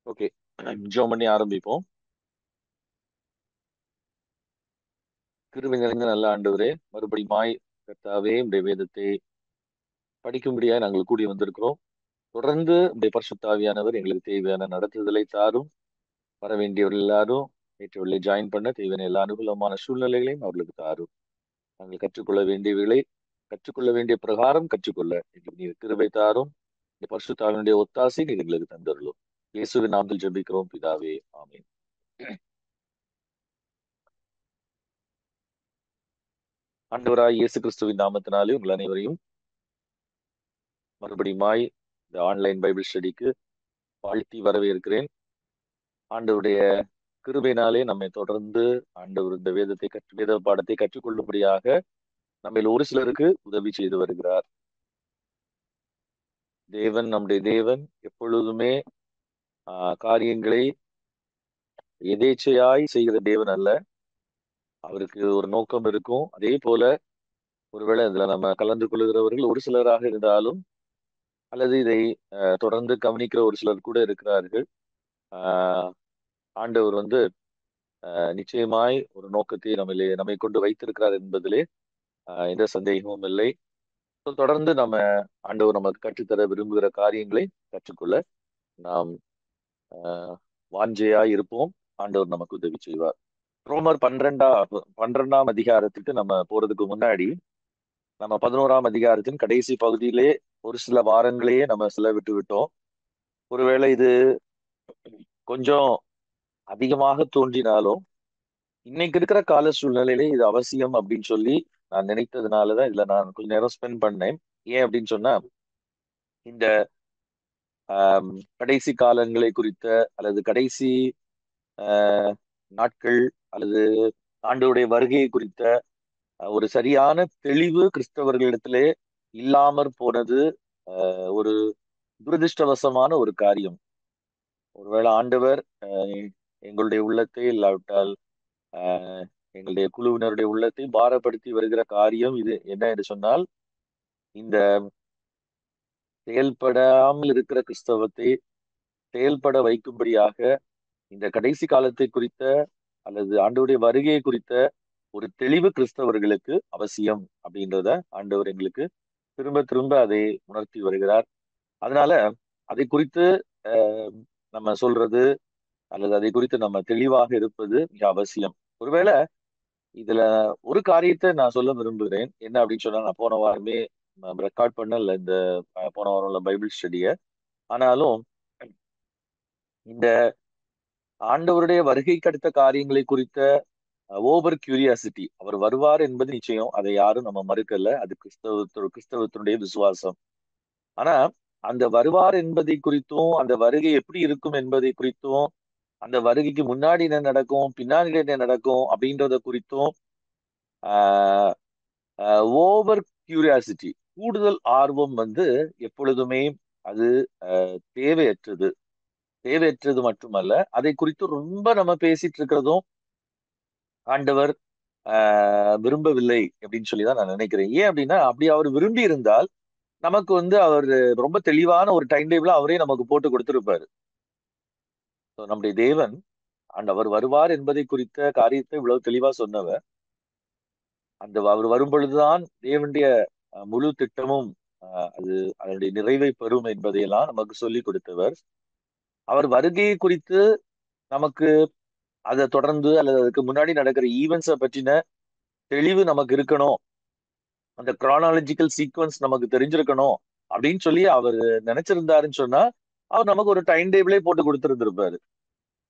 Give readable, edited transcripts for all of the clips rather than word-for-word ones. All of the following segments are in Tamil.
ஓகே. ஜெபம் பண்ணி ஆரம்பிப்போம். கிருபை நிறைந்த நல்ல ஆண்டவரே, மறுபடியுமாய் கர்த்தாவே உடைய வேதத்தை படிக்கும்படியாய் நாங்கள் கூடி வந்திருக்கிறோம். தொடர்ந்து உடைய பரிசுத்த ஆவியானவர் எங்களுக்கு தேவையான நடத்துதலை தாரும். வர வேண்டியவர்கள் எல்லாரும் நேற்றுள்ள ஜாயின் பண்ண தேவையான எல்லா அனுகூலமான சூழ்நிலைகளையும் அவர்களுக்கு தாரும். நாங்கள் கற்றுக்கொள்ள வேண்டியவைகளை கற்றுக்கொள்ள வேண்டிய பிரகாரம் கற்றுக்கொள்ள எங்களுக்கு நீர் கிருபை தாரும். இந்த பரிசுத்த ஆவியினுடைய ஒத்தாசை நீர் எங்களுக்கு தந்தருளும். இயேசுவின் நாமத்தில் ஜெபிக்கிறோம் பிதாவே, ஆமென். ஆண்டவராய் இயேசு கிறிஸ்துவின் நாமத்தினாலே உங்கள் அனைவரையும் மறுபடியுமாய் இந்த ஆன்லைன் பைபிள் ஸ்டடிக்கு வாழ்த்தி வரவேற்கிறேன். ஆண்டவருடைய கிருபையினாலே நம்மை தொடர்ந்து ஆண்டவர் இந்த வேத பாடத்தை கற்றுக்கொள்ளும்படியாக நம்ம ஒரு சிலருக்கு உதவி செய்து வருகிறார். நம்முடைய தேவன் எப்பொழுதுமே காரியங்களை எதேச்சையாய் செய்கிற தேவன் அல்ல. அவருக்கு ஒரு நோக்கம் இருக்கும். அதே போல ஒருவேளை இதுல நம்ம கலந்து கொள்கிறவர்கள் ஒரு சிலராக இருந்தாலும் அல்லது இதை தொடர்ந்து கவனிக்கிற ஒரு சிலர் கூட இருக்கிறார்கள். ஆஹ் ஆண்டவர் நிச்சயமாய் ஒரு நோக்கத்தை நம்மை கொண்டு வைத்திருக்கிறார் என்பதிலே எந்த சந்தேகமும் இல்லை. தொடர்ந்து ஆண்டவர் நமக்கு கற்றுத்தர விரும்புகிற காரியங்களை கற்றுக்கொள்ள நாம் வாஞ்சையாய் இருப்போம். ஆண்டவர் நமக்கு உதவி செய்வார். ரோமர் 12ஆம் அதிகாரத்துக்கு நம்ம போறதுக்கு முன்னாடி நம்ம 11ஆம் அதிகாரத்தின் கடைசி பகுதியிலே ஒரு சில வாரங்களையே நம்ம செலவிட்டு விட்டோம். ஒருவேளை இது கொஞ்சம் அதிகமாக தோன்றினாலும் இன்னைக்கு இருக்கிற கால சூழ்நிலையிலே இது அவசியம் அப்படின்னு சொல்லி நான் நினைத்ததுனாலதான் இதுல நான் கொஞ்ச நேரம் ஸ்பெண்ட் பண்ணேன். ஏன் அப்படின்னு சொன்னா இந்த கடைசி காலங்களை குறித்த அல்லது கடைசி ஆஹ் நாட்கள் அல்லது ஆண்டவருடைய வருகை குறித்த ஒரு சரியான தெளிவு கிறிஸ்தவர்களிடத்திலே இல்லாமற் போனது ஒரு துரதிருஷ்டவசமான ஒரு காரியம். ஒருவேளை ஆண்டவர் எங்களுடைய உள்ளத்தை இல்லாவிட்டால் ஆஹ் எங்களுடைய குழுவினருடைய உள்ளத்தை பாரப்படுத்தி வருகிற காரியம் இது என்ன என்று சொன்னால், இந்த செயல்படாமல் இருக்கிற கிறிஸ்தவத்தை செயல்பட வைக்கும்படியாக இந்த கடைசி காலத்தை குறித்த அல்லது ஆண்டவருடைய வருகையை குறித்த ஒரு தெளிவு கிறிஸ்தவர்களுக்கு அவசியம் அப்படின்றத ஆண்டவர் எங்களுக்கு திரும்ப திரும்ப அதை உணர்த்தி வருகிறார். அதனால அதை குறித்து நம்ம சொல்றது அல்லது அதை குறித்து நம்ம தெளிவாக இருப்பது மிக அவசியம். ஒருவேளை இதுல ஒரு காரியத்தை நான் சொல்ல விரும்புகிறேன். என்ன அப்படின்னு சொன்னா, நான் போன வாரமே ரெக்கார்ட் பண்ணல இந்த போன வாரம் பைபிள் ஸ்டடிய. ஆனாலும் இந்த ஆண்டவருடைய வருகைக்கு அடுத்த காரியங்களை குறித்த ஓவர் கியூரியாசிட்டி, அவர் வருவார் என்பது நிச்சயம், அதை யாரும் நம்ம மறுக்கல. அது கிறிஸ்தவத்தினுடைய விசுவாசம். ஆனா அந்த வருவார் என்பதை குறித்தும் அந்த வருகை எப்படி இருக்கும் என்பதை குறித்தும் அந்த வருகைக்கு முன்னாடி என்ன நடக்கும் பின்னாடி என்ன நடக்கும் அப்படின்றத குறித்தும் ஓவர் கியூரியாசிட்டி, கூடுதல் ஆர்வம் எப்பொழுதுமே அது தேவையற்றது. தேவையற்றது மட்டுமல்ல, அதை குறித்து ரொம்ப நம்ம பேசிட்டு இருக்கிறதும் ஆண்டவர் விரும்பவில்லை அப்படின்னு சொல்லிதான் நான் நினைக்கிறேன். ஏன் அப்படின்னா, அப்படி அவர் விரும்பி இருந்தால் நமக்கு அவர் ரொம்ப தெளிவான ஒரு டைம் டேபிள அவரே நமக்கு போட்டு கொடுத்திருப்பாரு. நம்முடைய தேவன் அவர் வருவார் என்பதை குறித்த காரியத்தை இவ்வளவு தெளிவா சொன்னவர், அவர் வரும் பொழுதுதான் தேவனுடைய முழு திட்டமும் அது அதனுடைய நிறைவை பெறும் என்பதையெல்லாம் நமக்கு சொல்லி கொடுத்தவர். அவர் வருகையை குறித்து நமக்கு அதை தொடர்ந்து அல்லது அதுக்கு முன்னாடி நடக்கிற ஈவெண்ட்ஸை பற்றின தெளிவு நமக்கு இருக்கணும், அந்த கிரானாலஜிக்கல் சீக்வன்ஸ் நமக்கு தெரிஞ்சிருக்கணும் அப்படின்னு சொல்லி அவர் நினைச்சிருந்தாருன்னு சொன்னா அவர் நமக்கு ஒரு டைம் டேபிளே போட்டு கொடுத்திருந்திருப்பாரு.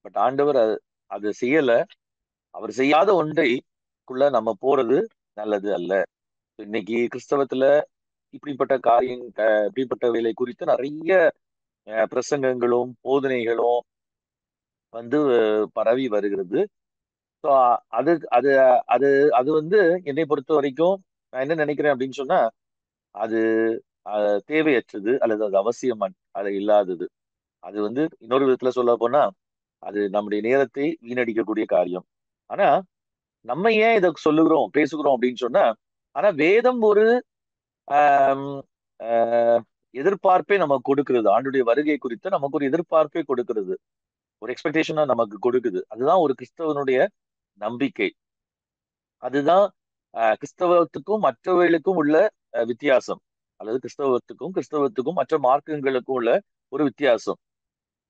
பட் ஆண்டவர் அது செய்யல. அவர் செய்யாத ஒன்றைக்குள்ள நம்ம போறது நல்லது அல்ல. இன்னைக்கு கிறிஸ்தவத்துல இப்படிப்பட்ட இப்படிப்பட்ட வேலை குறித்து நிறைய பிரசங்கங்களும் போதனைகளும் பரவி வருகிறது. ஸோ அது அது அது அது என்னை பொறுத்த வரைக்கும் நான் என்ன நினைக்கிறேன் அப்படின்னு சொன்னா, அது தேவையற்றது அல்லது அது அவசியம் அது இல்லாதது. அது இன்னொரு விதத்துல சொல்ல போனா அது நம்முடைய நேரத்தை வீணடிக்கக்கூடிய காரியம். ஆனா நம்ம ஏன் இதை சொல்லுகிறோம் பேசுகிறோம் அப்படின்னு சொன்னா, ஆனா வேதம் ஒரு ஆஹ் எதிர்பார்ப்பே நமக்கு கொடுக்கிறது. ஆண்டுடைய வருகை குறித்த நமக்கு ஒரு எதிர்பார்ப்பே கொடுக்கிறது. ஒரு எக்ஸ்பெக்டேஷனா நமக்கு கொடுக்குது. அதுதான் ஒரு கிறிஸ்தவனுடைய நம்பிக்கை. அதுதான் கிறிஸ்தவத்துக்கும் மற்றவர்களுக்கும் உள்ள வித்தியாசம். அல்லது கிறிஸ்தவத்துக்கும் மற்ற மார்க்கங்களுக்கும் உள்ள ஒரு வித்தியாசம்.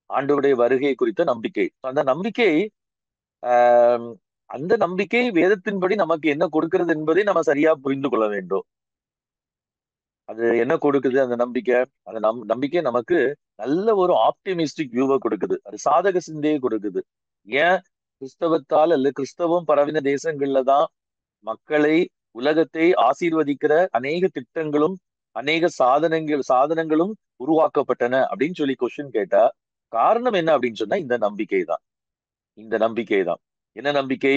ஆண்டவருடைய வருகை குறித்த நம்பிக்கை. அந்த நம்பிக்கை ஆஹ் அந்த நம்பிக்கை வேதத்தின்படி நமக்கு என்ன கொடுக்கிறது என்பதை நம்ம சரியா புரிந்து கொள்ள வேண்டும். அது என்ன கொடுக்குது அந்த நம்பிக்கை? அந்த நம்பிக்கை நமக்கு நல்ல ஒரு ஆப்டிமிஸ்டிக் வியூவை கொடுக்குது. அது சாதக சிந்தையை கொடுக்குது. ஏன் கிறிஸ்தவத்தால் அல்ல கிறிஸ்தவம் பரவின தேசங்கள்ல தான் மக்களை, உலகத்தை ஆசீர்வதிக்கிற அநேக திட்டங்களும் அநேக சாதனங்களும் உருவாக்கப்பட்டன அப்படின்னு சொல்லி கொஸ்டின் கேட்டா காரணம் என்ன அப்படின்னு சொன்னா இந்த நம்பிக்கை தான். என்ன நம்பிக்கை?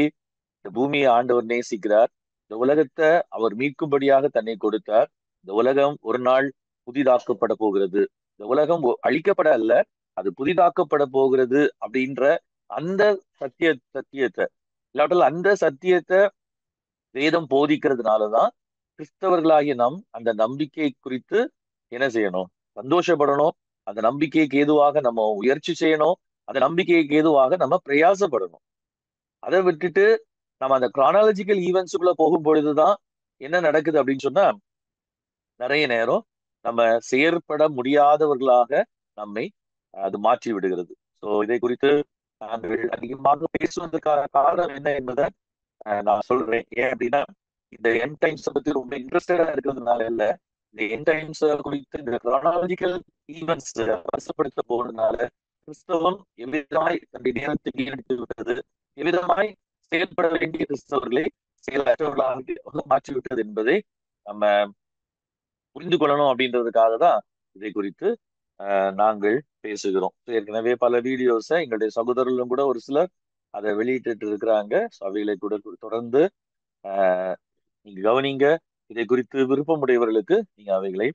இந்த பூமியை ஆண்டவர் நேசிக்கிறார். இந்த உலகத்தை அவர் மீட்கும்படியாக தன்னை கொடுத்தார். இந்த உலகம் ஒரு நாள் புதிதாக்கப்பட போகிறது. இந்த உலகம் அழிக்கப்பட அல்ல, அது புதிதாக்கப்பட போகிறது அப்படின்ற அந்த சத்தியத்தை இல்லாட்டால் அந்த சத்தியத்தை வேதம் போதிக்கிறதுனாலதான் கிறிஸ்தவர்களாகிய நாம் அந்த நம்பிக்கை குறித்து என்ன செய்யணும்? சந்தோஷப்படணும். அந்த நம்பிக்கைக்கு ஏதுவாக நம்ம முயற்சி செய்யணும். அந்த நம்பிக்கைக்கு ஏதுவாக நம்ம பிரயாசப்படணும். அதை விட்டுட்டு நம்ம அந்த கிரானாலஜிக்கல் ஈவெண்ட்ஸுக்குள்ள போகும் பொழுதுதான் என்ன நடக்குது அப்படின்னு சொன்னா நிறைய நேரம் நம்ம செயற்பட முடியாதவர்களாக நம்மை அது மாற்றி விடுகிறது. ஸோ இதை குறித்து நாங்கள் அதிகமாக பேசுவதற்கான காரணம் என்ன என்பதை நான் சொல்றேன். ஏன் அப்படின்னா இந்த என் டைம்ஸ் பத்தி ரொம்ப இன்ட்ரெஸ்டடா இருக்கிறதுனால இல்ல, இந்த என் டைம்ஸ் குறித்து இந்த கிரானாலஜிக்கல் ஈவெண்ட்ஸ் வருஷப்படுத்த போறதுனால கிறிஸ்தவம் எவ்விதமாய் தன்னுடைய நேரத்துக்கு ஈடுபட்டு விட்டது, எவ்விதமாய் செயல்பட வேண்டிய கிறிஸ்தவர்களை செயலற்றவர்களாக மாற்றிவிட்டது என்பதை நம்ம புரிந்து கொள்ளணும் அப்படின்றதுக்காக தான் இதை குறித்து நாங்கள் பேசுகிறோம். ஏற்கனவே பல வீடியோஸை எங்களுடைய சகோதரர்களும் கூட ஒரு சிலர் அதை வெளியிட்டு இருக்கிறாங்க. அவைகளை கூட தொடர்ந்து ஆஹ் நீங்க கவனிங்க. இதை குறித்து விருப்பமுடையவர்களுக்கு நீங்க அவைகளை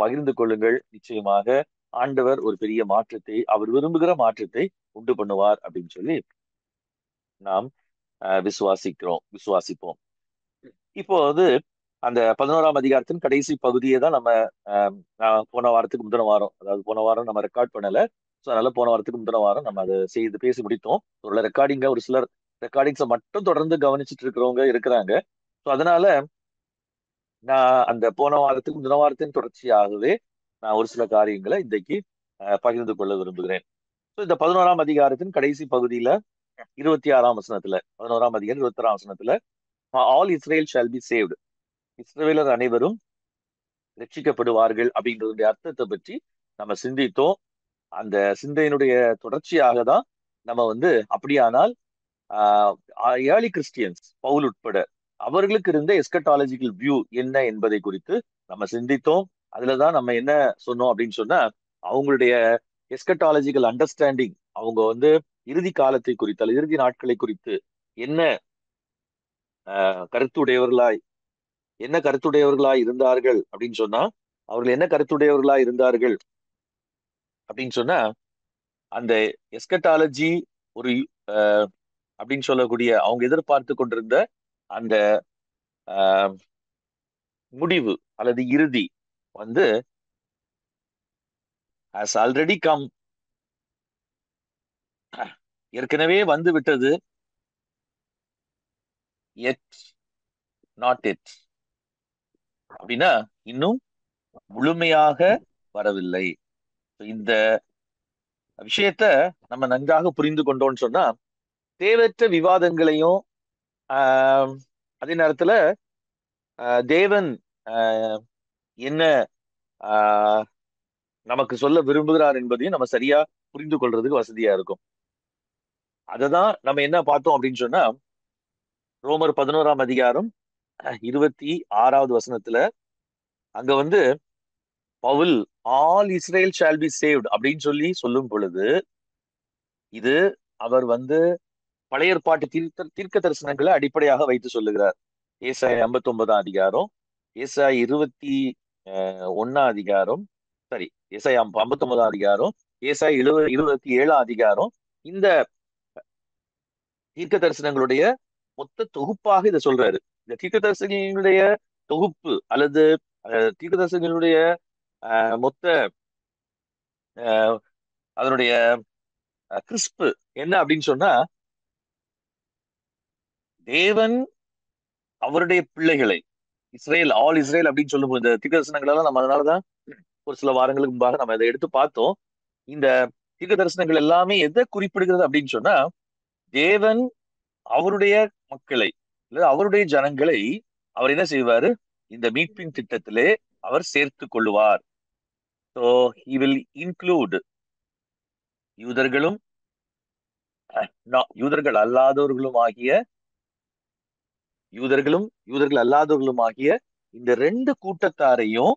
பகிர்ந்து கொள்ளுங்கள். நிச்சயமாக ஆண்டவர் ஒரு பெரிய மாற்றத்தை, அவர் விரும்புகிற மாற்றத்தை உண்டு பண்ணுவார் அப்படின்னு சொல்லி நாம் விசுவாசிப்போம். இப்போ அது அந்த 11ஆம் அதிகாரத்தின் கடைசி பகுதியை தான் நம்ம போன வாரத்துக்கு முந்தின வாரம், அதாவது போன வாரம் நம்ம ரெக்கார்ட் பண்ணல. ஸோ அதனால போன வாரத்துக்கு முந்தின வாரம் நம்ம அதை பேசி முடித்தோம். ஒரு ஒரு சிலர் ரெக்கார்டிங்ஸை மட்டும் தொடர்ந்து கவனிச்சுட்டு இருக்கிறவங்க இருக்கிறாங்க. ஸோ அதனால நான் அந்த போன வாரத்துக்கு முந்தின வாரத்தின் தொடர்ச்சியாகவே நான் ஒரு சில காரியங்களை இன்றைக்கு பகிர்ந்து கொள்ள விரும்புகிறேன். ஸோ இந்த 11ஆம் அதிகாரத்தின் கடைசி பகுதியில 26ஆம் வசனத்துல, 11ஆம் அதிகாரம் 26ஆம் வசனத்துல all Israel shall B saved, இஸ்ரவேலர் அனைவரும் ரட்சிக்கப்படுவார்கள் அப்படின்றதுடைய அர்த்தத்தை பற்றி நம்ம சிந்தித்தோம். அந்த சிந்தையினுடைய தொடர்ச்சியாக தான் நம்ம அப்படியானால் ஏர்லி கிறிஸ்டியன்ஸ் பவுல் உட்பட அவர்களுக்கு இருந்த எஸ்கட்டாலஜிக்கல் வியூ என்ன என்பதை குறித்து நம்ம சிந்தித்தோம். அதுலதான் நம்ம என்ன சொன்னோம் அப்படின்னு சொன்னா அவங்களுடைய எஸ்கட்டாலஜிக்கல் அண்டர்ஸ்டாண்டிங், அவங்க இறுதி காலத்தை குறித்து அல்லது இறுதி நாட்களை குறித்து என்ன கருத்துடையவர்களாய் இருந்தார்கள் அப்படின்னு சொன்னா அவர்கள் என்ன கருத்துடையவர்களா இருந்தார்கள் அப்படின்னு சொன்னா அந்த எஸ்கட்டாலஜி ஒரு அப்படின்னு சொல்லக்கூடிய அவங்க எதிர்பார்த்து கொண்டிருந்த அந்த முடிவு அல்லது இறுதி has already come, ஏற்கனவே வந்து விட்டது, yet not yet அப்படின்னா இன்னும் முழுமையாக வரவில்லை. இந்த விஷயத்த நம்ம நன்றாக புரிந்து கொண்டோம்னு சொன்னா தேவையற்ற விவாதங்களையும் அதே நேரத்துல தேவன் என்ன நமக்கு சொல்ல விரும்புகிறார் என்பதையும் நம்ம சரியா புரிந்து கொள்றதுக்கு வசதியா இருக்கும். அததான் நம்ம என்ன பார்த்தோம் அப்படின்னு சொன்னா ரோமர் 11ஆம் அதிகாரம் 26வது வசனத்துல அங்க Paul all Israel shall be saved அப்படின்னு சொல்லி சொல்லும் பொழுது இது அவர் பழைய ஏற்பாட்டு தீர்க்க தரிசனங்களை அடிப்படையாக வைத்து சொல்லுகிறார். ஏசாயா 59ஆம் அதிகாரம், ஏசாயா 21ஆம் அதிகாரம், சரி ஏசாயா 59ஆம் அதிகாரம், ஏசாயா 27ஆம் அதிகாரம், இந்த தீர்க்க தரிசனங்களுடைய மொத்த தொகுப்பாக இதை சொல்றாரு. இந்த தீர்க்க தரிசனங்களுடைய தொகுப்பு அல்லது தீர்க்க தரிசனங்களுடைய மொத்த அஹ், அதனுடைய கிறிஸ்பு என்ன அப்படின்னு சொன்னா, தேவன் அவருடைய பிள்ளைகளை, இஸ்ரேல், ஆல் இஸ்ரேல் அப்படின்னு சொல்லும்போது இந்த தீர்க்க எல்லாம் நம்ம அதனாலதான் ஒரு சில வாரங்களுக்கு முன்பாக நம்ம இதை எடுத்து பார்த்தோம். இந்த தீர்க்க தரிசனங்கள் எல்லாமே எதை குறிப்பிடுகிறது அப்படின்னு சொன்னா, தேவன் அவருடைய மக்களை, இல்ல அவருடைய ஜனங்களை அவர் என்ன செய்வாரு, இந்த மீட்பின் திட்டத்திலே அவர் சேர்த்து கொள்ளுவார். ஸோ he will include யூதர்களும் யூதர்கள் அல்லாதவர்களும் ஆகிய யூதர்கள் அல்லாதவர்களும் ஆகிய இந்த ரெண்டு கூட்டத்தாரையும்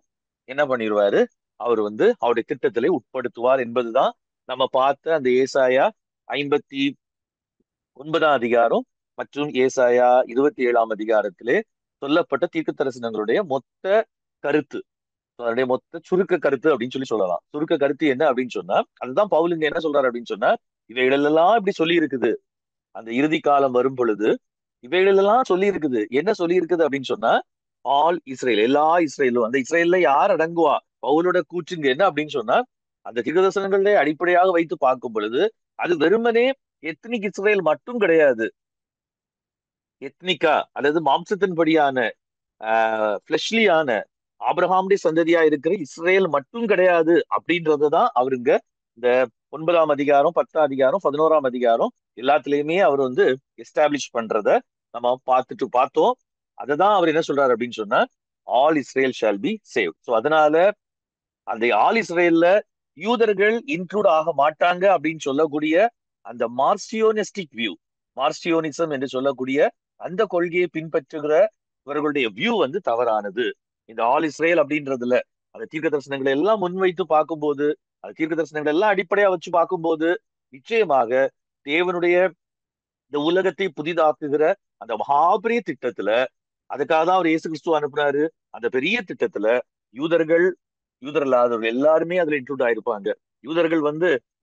என்ன பண்ணிடுவாரு, அவர் அவருடைய திட்டத்திலே உட்படுத்துவார் என்பதுதான் நம்ம பார்த்த அந்த ஏசாயா 59ஆம் அதிகாரம் மற்றும் ஏசாயா 27ஆம் அதிகாரத்திலே சொல்லப்பட்ட தீர்க்க தரிசனங்களுடைய மொத்த கருத்து. அதனுடைய மொத்த சுருக்க கருத்து அப்படின்னு சொல்லலாம். சுருக்க கருத்து என்ன அப்படின்னு சொன்னா, அதுதான் பவுல் இங்க என்ன சொல்றாரு அப்படின்னு சொன்னா, இவைகளெல்லாம் இப்படி சொல்லி இருக்குது, அந்த இறுதி காலம் வரும் பொழுது இவைகளெல்லாம் சொல்லி இருக்குது. என்ன சொல்லி இருக்குது அப்படின்னு சொன்னா, ஆல் இஸ்ரேல், எல்லா இஸ்ரேலும், அந்த இஸ்ரேல்ல யார் அடங்குவா, பவுலோட கூற்றுங்க என்ன அப்படின்னு சொன்னா, அந்த தீர்க்கதரிசனங்களை அடிப்படையாக வைத்து பார்க்கும் பொழுது அது வெறுமனே எத்னிக் இஸ்ரேல் மட்டும் கிடையாது. எத்னிக்கா அல்லது மாம்சத்தின்படியான பிளஷ்லியான ஆபிரகாமுடைய சந்ததியா இருக்கிற இஸ்ரேல் மட்டும் கிடையாது அப்படின்றதான் அவருங்க இந்த 9ஆம் அதிகாரம், 10ஆம் அதிகாரம், 11ஆம் அதிகாரம் எல்லாத்துலயுமே அவர் எஸ்டாப்ளிஷ் பண்றத நம்ம பார்த்தோம். அததான் அவர் என்ன சொல்றாரு அப்படின்னு சொன்னா, all Israel shall B save. So அதனால அந்த ஆல் இஸ்ரேல்ல யூதர்கள் இன்க்ளூட் ஆக மாட்டாங்க அப்படின்னு சொல்லக்கூடிய அந்த மார்சியோனிஸ்டிக் வியூ, மார்சியோனிசம் என்று சொல்லக்கூடிய அந்த கொள்கையை பின்பற்றுகிற இவர்களுடைய வியூ தவறானது. இந்த ஆல் இஸ்ரேல் அப்படின்றதுல அந்த தீர்க்க தரிசனங்களை எல்லாம் முன்வைத்து பார்க்கும்போது, அந்த தீர்க்க தரிசனங்களை எல்லாம் அடிப்படையா வச்சு பார்க்கும்போது, நிச்சயமாக தேவனுடைய இந்த உலகத்தை புதிதாக்குகிற அந்த மகாபெரிய திட்டத்துல, அதுக்காக தான் அவர் இயேசு கிறிஸ்துவ அனுப்புனாரு. அந்த பெரிய திட்டத்துல யூதர்கள், யூதர் அல்லாதவர்கள் எல்லாருமே அதுல இன்க்ளூட் ஆயிருப்பாங்க. யூதர்கள்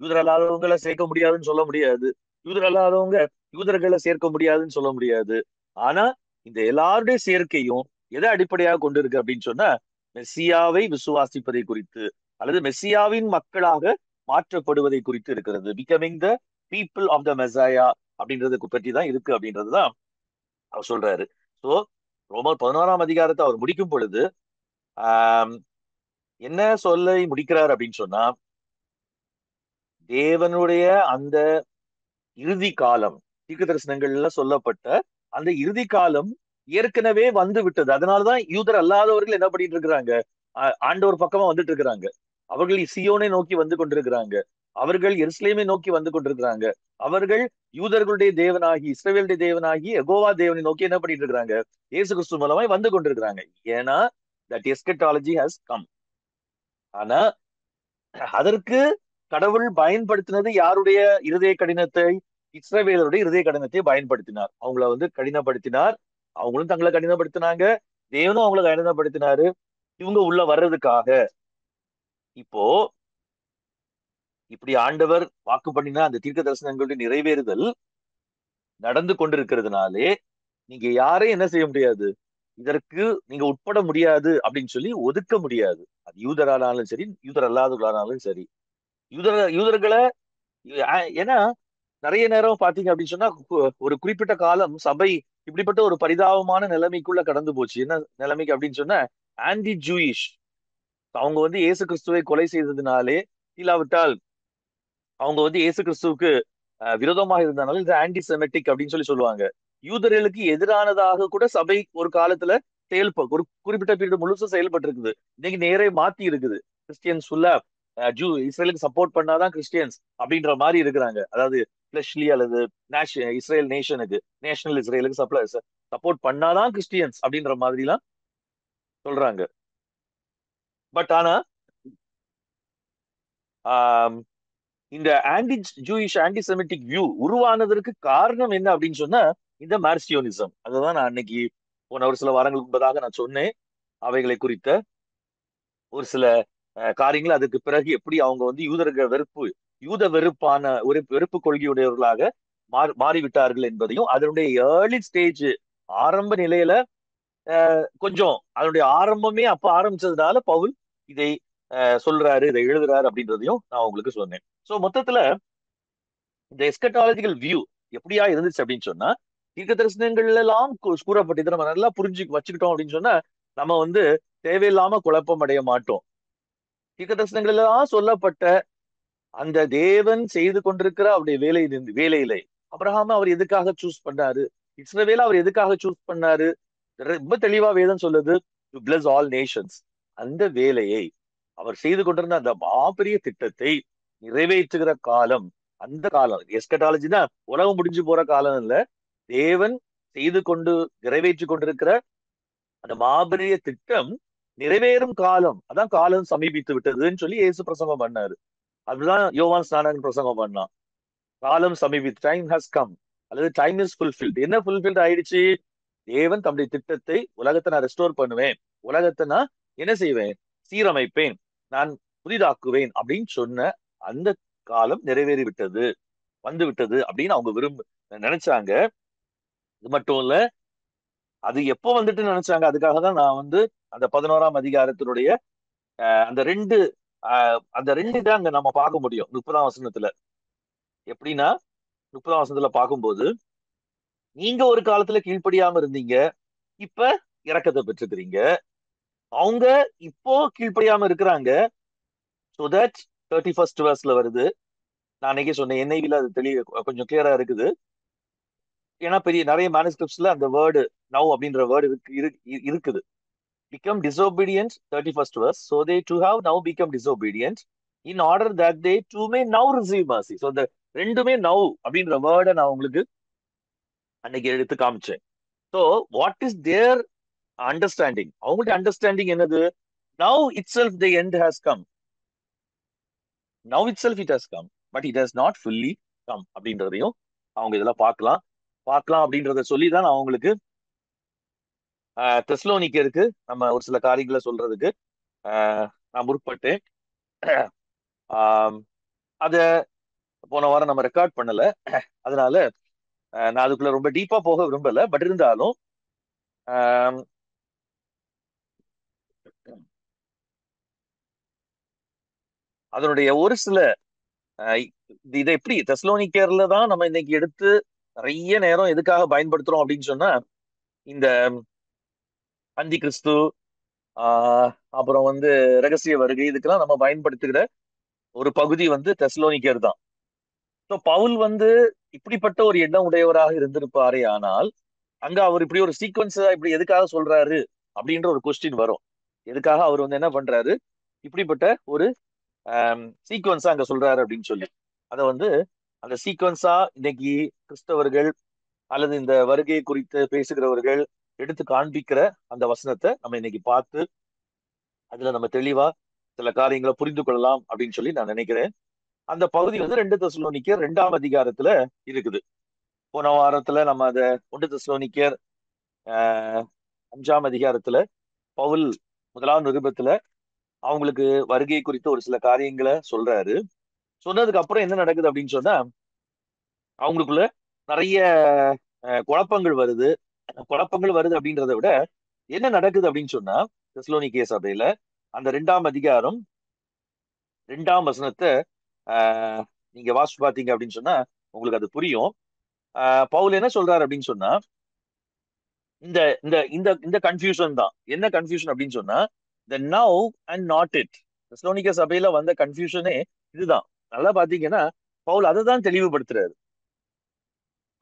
யூதர் அல்லாதவங்களை சேர்க்க முடியாதுன்னு சொல்ல முடியாது. யூதர் அல்லாதவங்க யூதர்களை சேர்க்க முடியாதுன்னு சொல்ல முடியாது. ஆனா இந்த எல்லாருடைய சேர்க்கையும் எதை அடிப்படையாக கொண்டு இருக்கு அப்படின்னு சொன்னா, மெஸ்ஸியாவை விசுவாசிப்பதை குறித்து அல்லது மெஸ்ஸியாவின் மக்களாக மாற்றப்படுவதை குறித்து இருக்கிறது. Becoming the people of the Messiah அப்படின்றத பற்றி தான் இருக்கு அப்படின்றதுதான் அவர் சொல்றாரு. சோ ரோமர் 11ஆம் அதிகாரத்தை அவர் முடிக்கும் பொழுது ஆஹ் என்ன சொல்ல முடிக்கிறார் அப்படின்னு சொன்னா, தேவனுடைய அந்த இறுதி காலம், தீர்க்க தரிசனங்கள்ல சொல்லப்பட்ட அந்த இறுதி காலம் ஏற்கனவே வந்து விட்டது. அதனாலதான் யூதர் அல்லாதவர்கள் என்ன பண்ணிட்டு இருக்கிறாங்க, ஆண்டவர் பக்கமா வந்துட்டு இருக்கிறாங்க. அவர்கள் சியோனை நோக்கி வந்து கொண்டிருக்கிறாங்க. அவர்கள் எருசலேமை நோக்கி வந்து கொண்டிருக்கிறாங்க. அவர்கள் யூதர்களுடைய தேவனாகி, இஸ்ரவேலுடைய தேவனாகி யெகோவா தேவனை நோக்கி என்ன பண்ணிட்டு இருக்கிறாங்க, இயேசு கிறிஸ்து மூலமாய் வந்து கொண்டிருக்கிறாங்க. ஏன்னா தட் எஸ்கட்டாலஜி ஹஸ் கம். ஆனா அதற்கு கடவுள் பயன்படுத்தினது யாருடைய இருதய கடினத்தை, இஸ்ரவேலருடைய இருதய கடினத்தை பயன்படுத்தினார். அவங்கள கடினப்படுத்தினார். அவங்களும் தங்களை கடினப்படுத்தினாங்க, தேவனும் அவங்களை கடினப்படுத்தினாரு இவங்க உள்ள வர்றதுக்காக. இப்போ இப்படி ஆண்டவர் வாக்கு பண்ணினா அந்த தீர்க்க தரிசனங்களுடைய நிறைவேறுதல் நடந்து கொண்டிருக்கிறதுனாலே நீங்க யாரையும் என்ன செய்ய முடியாது, இதற்கு நீங்க உட்பட முடியாது அப்படின்னு சொல்லி ஒதுக்க முடியாது. அது யூதரானாலும் சரி, யூதர் அல்லாதவர்களானாலும் சரி. யூதர்களை ஏன்னா நிறைய நேரம் பாத்தீங்க அப்படின்னு சொன்னா, ஒரு குறிப்பிட்ட காலம் சபை இப்படிப்பட்ட ஒரு பரிதாபமான நிலைமைக்குள்ள கடந்து போச்சு. என்ன நிலைமைக்கு அப்படின்னு சொன்னா, ஆன்டி ஜூயிஷ். அவங்க இயேசு கிறிஸ்துவை கொலை செய்ததுனாலே, இல்லாவிட்டால் அவங்க இயேசு கிறிஸ்துவுக்கு விரோதமாக இருந்தனால இது ஆன்டி செமெட்டிக் அப்படின்னு சொல்லுவாங்க. யூதர்களுக்கு எதிரானதாக கூட சபை ஒரு காலத்துல ஒரு குறிப்பிட்ட பீரியட் முழுசும் செயல்பட்டு இருக்குது. இன்னைக்கு நேரே மாத்தி இருக்குது. கிறிஸ்டியன்ஸ் ஃபுல்லா இஸ்ரேலுக்கு சப்போர்ட் பண்ணாதான் கிறிஸ்டியன்ஸ் அப்படின்ற மாதிரி இருக்கிறாங்க. அதாவது பிளஷ்லி அல்லது இஸ்ரேல் நேஷனுக்கு, நேஷனல் இஸ்ரேலுக்கு சப்போர்ட் பண்ணாதான் கிறிஸ்டியன்ஸ் அப்படின்ற மாதிரி எல்லாம் சொல்றாங்க. பட் ஆனா இந்த anti Jewish, anti Semitic view உருவானதற்கு காரணம் என்ன அப்படின்னு சொன்னா, இந்த மார்சியோனிசம். அதுதான் நான் அன்னைக்கு போன ஒரு சில வாரங்களுக்கு முன்பதாக நான் சொன்னேன். அவைகளை குறித்த ஒரு சில காரியங்கள், அதுக்கு பிறகு எப்படி அவங்க யூதர்கள் வெறுப்பு, யூத வெறுப்பான ஒரு வெறுப்பு கொள்கையுடையவர்களாக மாறிவிட்டார்கள் என்பதையும், அதனுடைய ஏர்லி ஸ்டேஜ், ஆரம்ப நிலையில கொஞ்சம் அதனுடைய ஆரம்பமே அப்ப ஆரம்பிச்சதுனால பவுல் இதை சொல்றாரு, இதை எழுதுறாரு அப்படின்றதையும் நான் உங்களுக்கு சொன்னேன். சோ மொத்தத்துல இந்த எஸ்கட்டாலஜிக்கல் வியூ எப்படியா இருந்துச்சு அப்படின்னு சொன்னா, தீர்க்க தரிசனங்கள்ல எல்லாம் கூறப்பட்டது நம்ம நல்லா புரிஞ்சு வச்சுக்கிட்டோம் அப்படின்னு சொன்னா நம்ம வந்து தேவையில்லாம குழப்பம் அடைய மாட்டோம். தீர்க்க தரிசனங்கள் எல்லாம் சொல்லப்பட்ட அந்த தேவன் செய்து கொண்டிருக்கிற அவருடைய வேலையிலே அபிரகாம அவர் எதுக்காக சூஸ் பண்ணாரு, இஸ்ரவேல அவர் எதுக்காக சூஸ் பண்ணாரு, ரொம்ப தெளிவா வேதம் சொல்லுது, டு பிளஸ் ஆல் நேஷன்ஸ். அந்த வேலையை அவர் செய்து கொண்டிருந்த அந்த மாபெரிய திட்டத்தை நிறைவேற்றுகிற காலம், அந்த காலம் எஸ்கட்டாலஜி தான் உலகம் முடிஞ்சு போற காலம் இல்ல, தேவன் செய்து கொண்டு நிறைவேற்றி கொண்டிருக்கிற அந்த மாபெரிய திட்டம் நிறைவேறும் காலம், அதான் காலம் சமீபித்து விட்டதுன்னு சொல்லி இயேசு பிரசங்கம் பண்ணாரு. அதுதான் யோவான் ஸ்நானகன் பிரசங்கம் பண்ணான். காலம் சமீபித்து, டைம் ஹஸ் கம், அல்லது டைம் இஸ் ஃபுல்ஃபில்ட். என்ன ஃபுல்ஃபில்ட் ஆயிடுச்சு? தேவன் தம்முடைய திட்டத்தை, உலகத்தை நான் ரெஸ்டோர் பண்ணுவேன், உலகத்தை நான் என்ன செய்வேன், சீரமைப்பேன், நான் புதிதாக்குவேன் அப்படின்னு சொன்ன அந்த காலம் நிறைவேறி விட்டது, வந்து விட்டது அப்படின்னு அவங்க நினைச்சாங்க. இது மட்டும் இல்ல, அது எப்போ வந்துட்டு நினைச்சாங்க, அதுக்காக தான் நான் வந்து அந்த 11ஆம் அதிகாரத்தினுடைய அந்த ரெண்டு அந்த ரெண்டு தான் அங்க நம்ம பார்க்க முடியும் 30ஆம் வசனத்துல. எப்படின்னா 30ஆம் வசனத்துல பார்க்கும்போது, நீங்க ஒரு காலத்துல கீழ்ப்படியாம இருந்தீங்க, இப்ப இரக்கத்தை பெற்றுக்கிறீங்க. அவங்க இப்போ கீழ்ப்படியாம இருக்கிறாங்க. சோ தட் 31st verseல வருது. நான் அன்னைக்கே சொன்னேன், NIV-ல அது கொஞ்சம் கிளியரா இருக்குது. ஏன்னா நிறைய மேனுஸ்கிரிப்ட்ஸ்ல அந்த வேர்டு நவ் அப்படின்ற வேர்டு இருக்குது. Become disobedient, 31st verse, so they too have now become disobedient, in order that they too may now receive mercy. So the ரெண்டுமே நவ் அப்படின்ற வேர்டை நான் உங்களுக்கு அன்னைக்கு எடுத்து காமிச்சேன். So what is their understanding? அவங்களுடைய அண்டர்ஸ்டாண்டிங் என்னது? Now itself the end has come. Now itself it has come, but it has not fully come அப்படின்றதையும் அவங்க இதெல்லாம் பார்க்கலாம் அப்படின்றத சொல்லிதான் நான் அவங்களுக்கு தெஸ்லோனிக்கருக்கு நம்ம ஒரு சில காரியங்களை சொல்றதுக்கு நான் முற்பட்டேன். அத போன வாரம் நம்ம ரெக்கார்ட் பண்ணல, அதனால நான் அதுக்குள்ள ரொம்ப டீப்பா போக விரும்பல. பட் இருந்தாலும் அதனுடைய ஒரு சில இதை எப்படி தெஸ்லோனிக்கர்ல தான் நம்ம இன்னைக்கு எடுத்து நிறைய நேரம் எதுக்காக பயன்படுத்துறோம் அப்படின்னு சொன்னா, இந்த அந்தி கிறிஸ்து அப்புறம் வந்து ரகசிய வருகை, இதுக்கெல்லாம் நம்ம பயன்படுத்துகிற ஒரு பகுதி வந்து தெஸ்லோனிக்கர் தான். ஸோ பவுல் வந்து இப்படிப்பட்ட ஒரு எண்ணம் உடையவராக இருந்திருப்பாரே ஆனால், அங்க அவர் இப்படி ஒரு சீக்வன்ஸா இப்படி எதுக்காக சொல்றாரு அப்படின்ற ஒரு கொஸ்டின் வரும். எதுக்காக அவர் வந்து என்ன பண்றாரு, இப்படிப்பட்ட ஒரு சீக்வன்ஸா அங்க சொல்றாரு அப்படின்னு சொல்லி, அதை வந்து அந்த சீக்வன்ஸா இன்னைக்கு கிறிஸ்தவர்கள் அல்லது இந்த வருகையை குறித்து பேசுகிறவர்கள் எடுத்து காண்பிக்கிற அந்த வசனத்தை நம்ம இன்னைக்கு பார்த்து அதுல நம்ம தெளிவா சில காரியங்களை புரிந்து கொள்ளலாம் அப்படின்னு சொல்லி நான் நினைக்கிறேன். அந்த பகுதி வந்து 2 தெசலோனிக்கர் 2ஆம் அதிகாரத்துல இருக்குது. போன வாரத்துல நம்ம அதை 1 தெசலோனிக்கர் 5ஆம் அதிகாரத்துல பவுல் 1ஆம் நிருபத்துல அவங்களுக்கு வருகை குறித்து ஒரு சில காரியங்களை சொல்றாரு. சொன்னதுக்கு அப்புறம் என்ன நடக்குது அப்படின்னு சொன்னா, அவங்களுக்குள்ள நிறைய குழப்பங்கள் வருது. குழப்பங்கள் வருது அப்படின்றத விட என்ன நடக்குது அப்படின்னு சொன்னா, தெசலோனிக்கே சபையில அந்த 2ஆம் அதிகாரம் 2ஆம் வசனத்தை நீங்க வாசிச்சு பாத்தீங்க அப்படின்னு சொன்னா உங்களுக்கு அது புரியும். பவுல் என்ன சொல்றாரு அப்படின்னு சொன்னா, இந்த இந்த இந்த இந்த கன்ஃபியூஷன் தான். என்ன கன்ஃபியூஷன் அப்படின்னு சொன்னா, the now and not it. Thessalonica சபையில வந்த கன்ஃபியூஷனே இதுதான். நல்லா பாத்தீங்கன்னா பவுல் அதை தான் தெளிவுபடுத்துறாரு.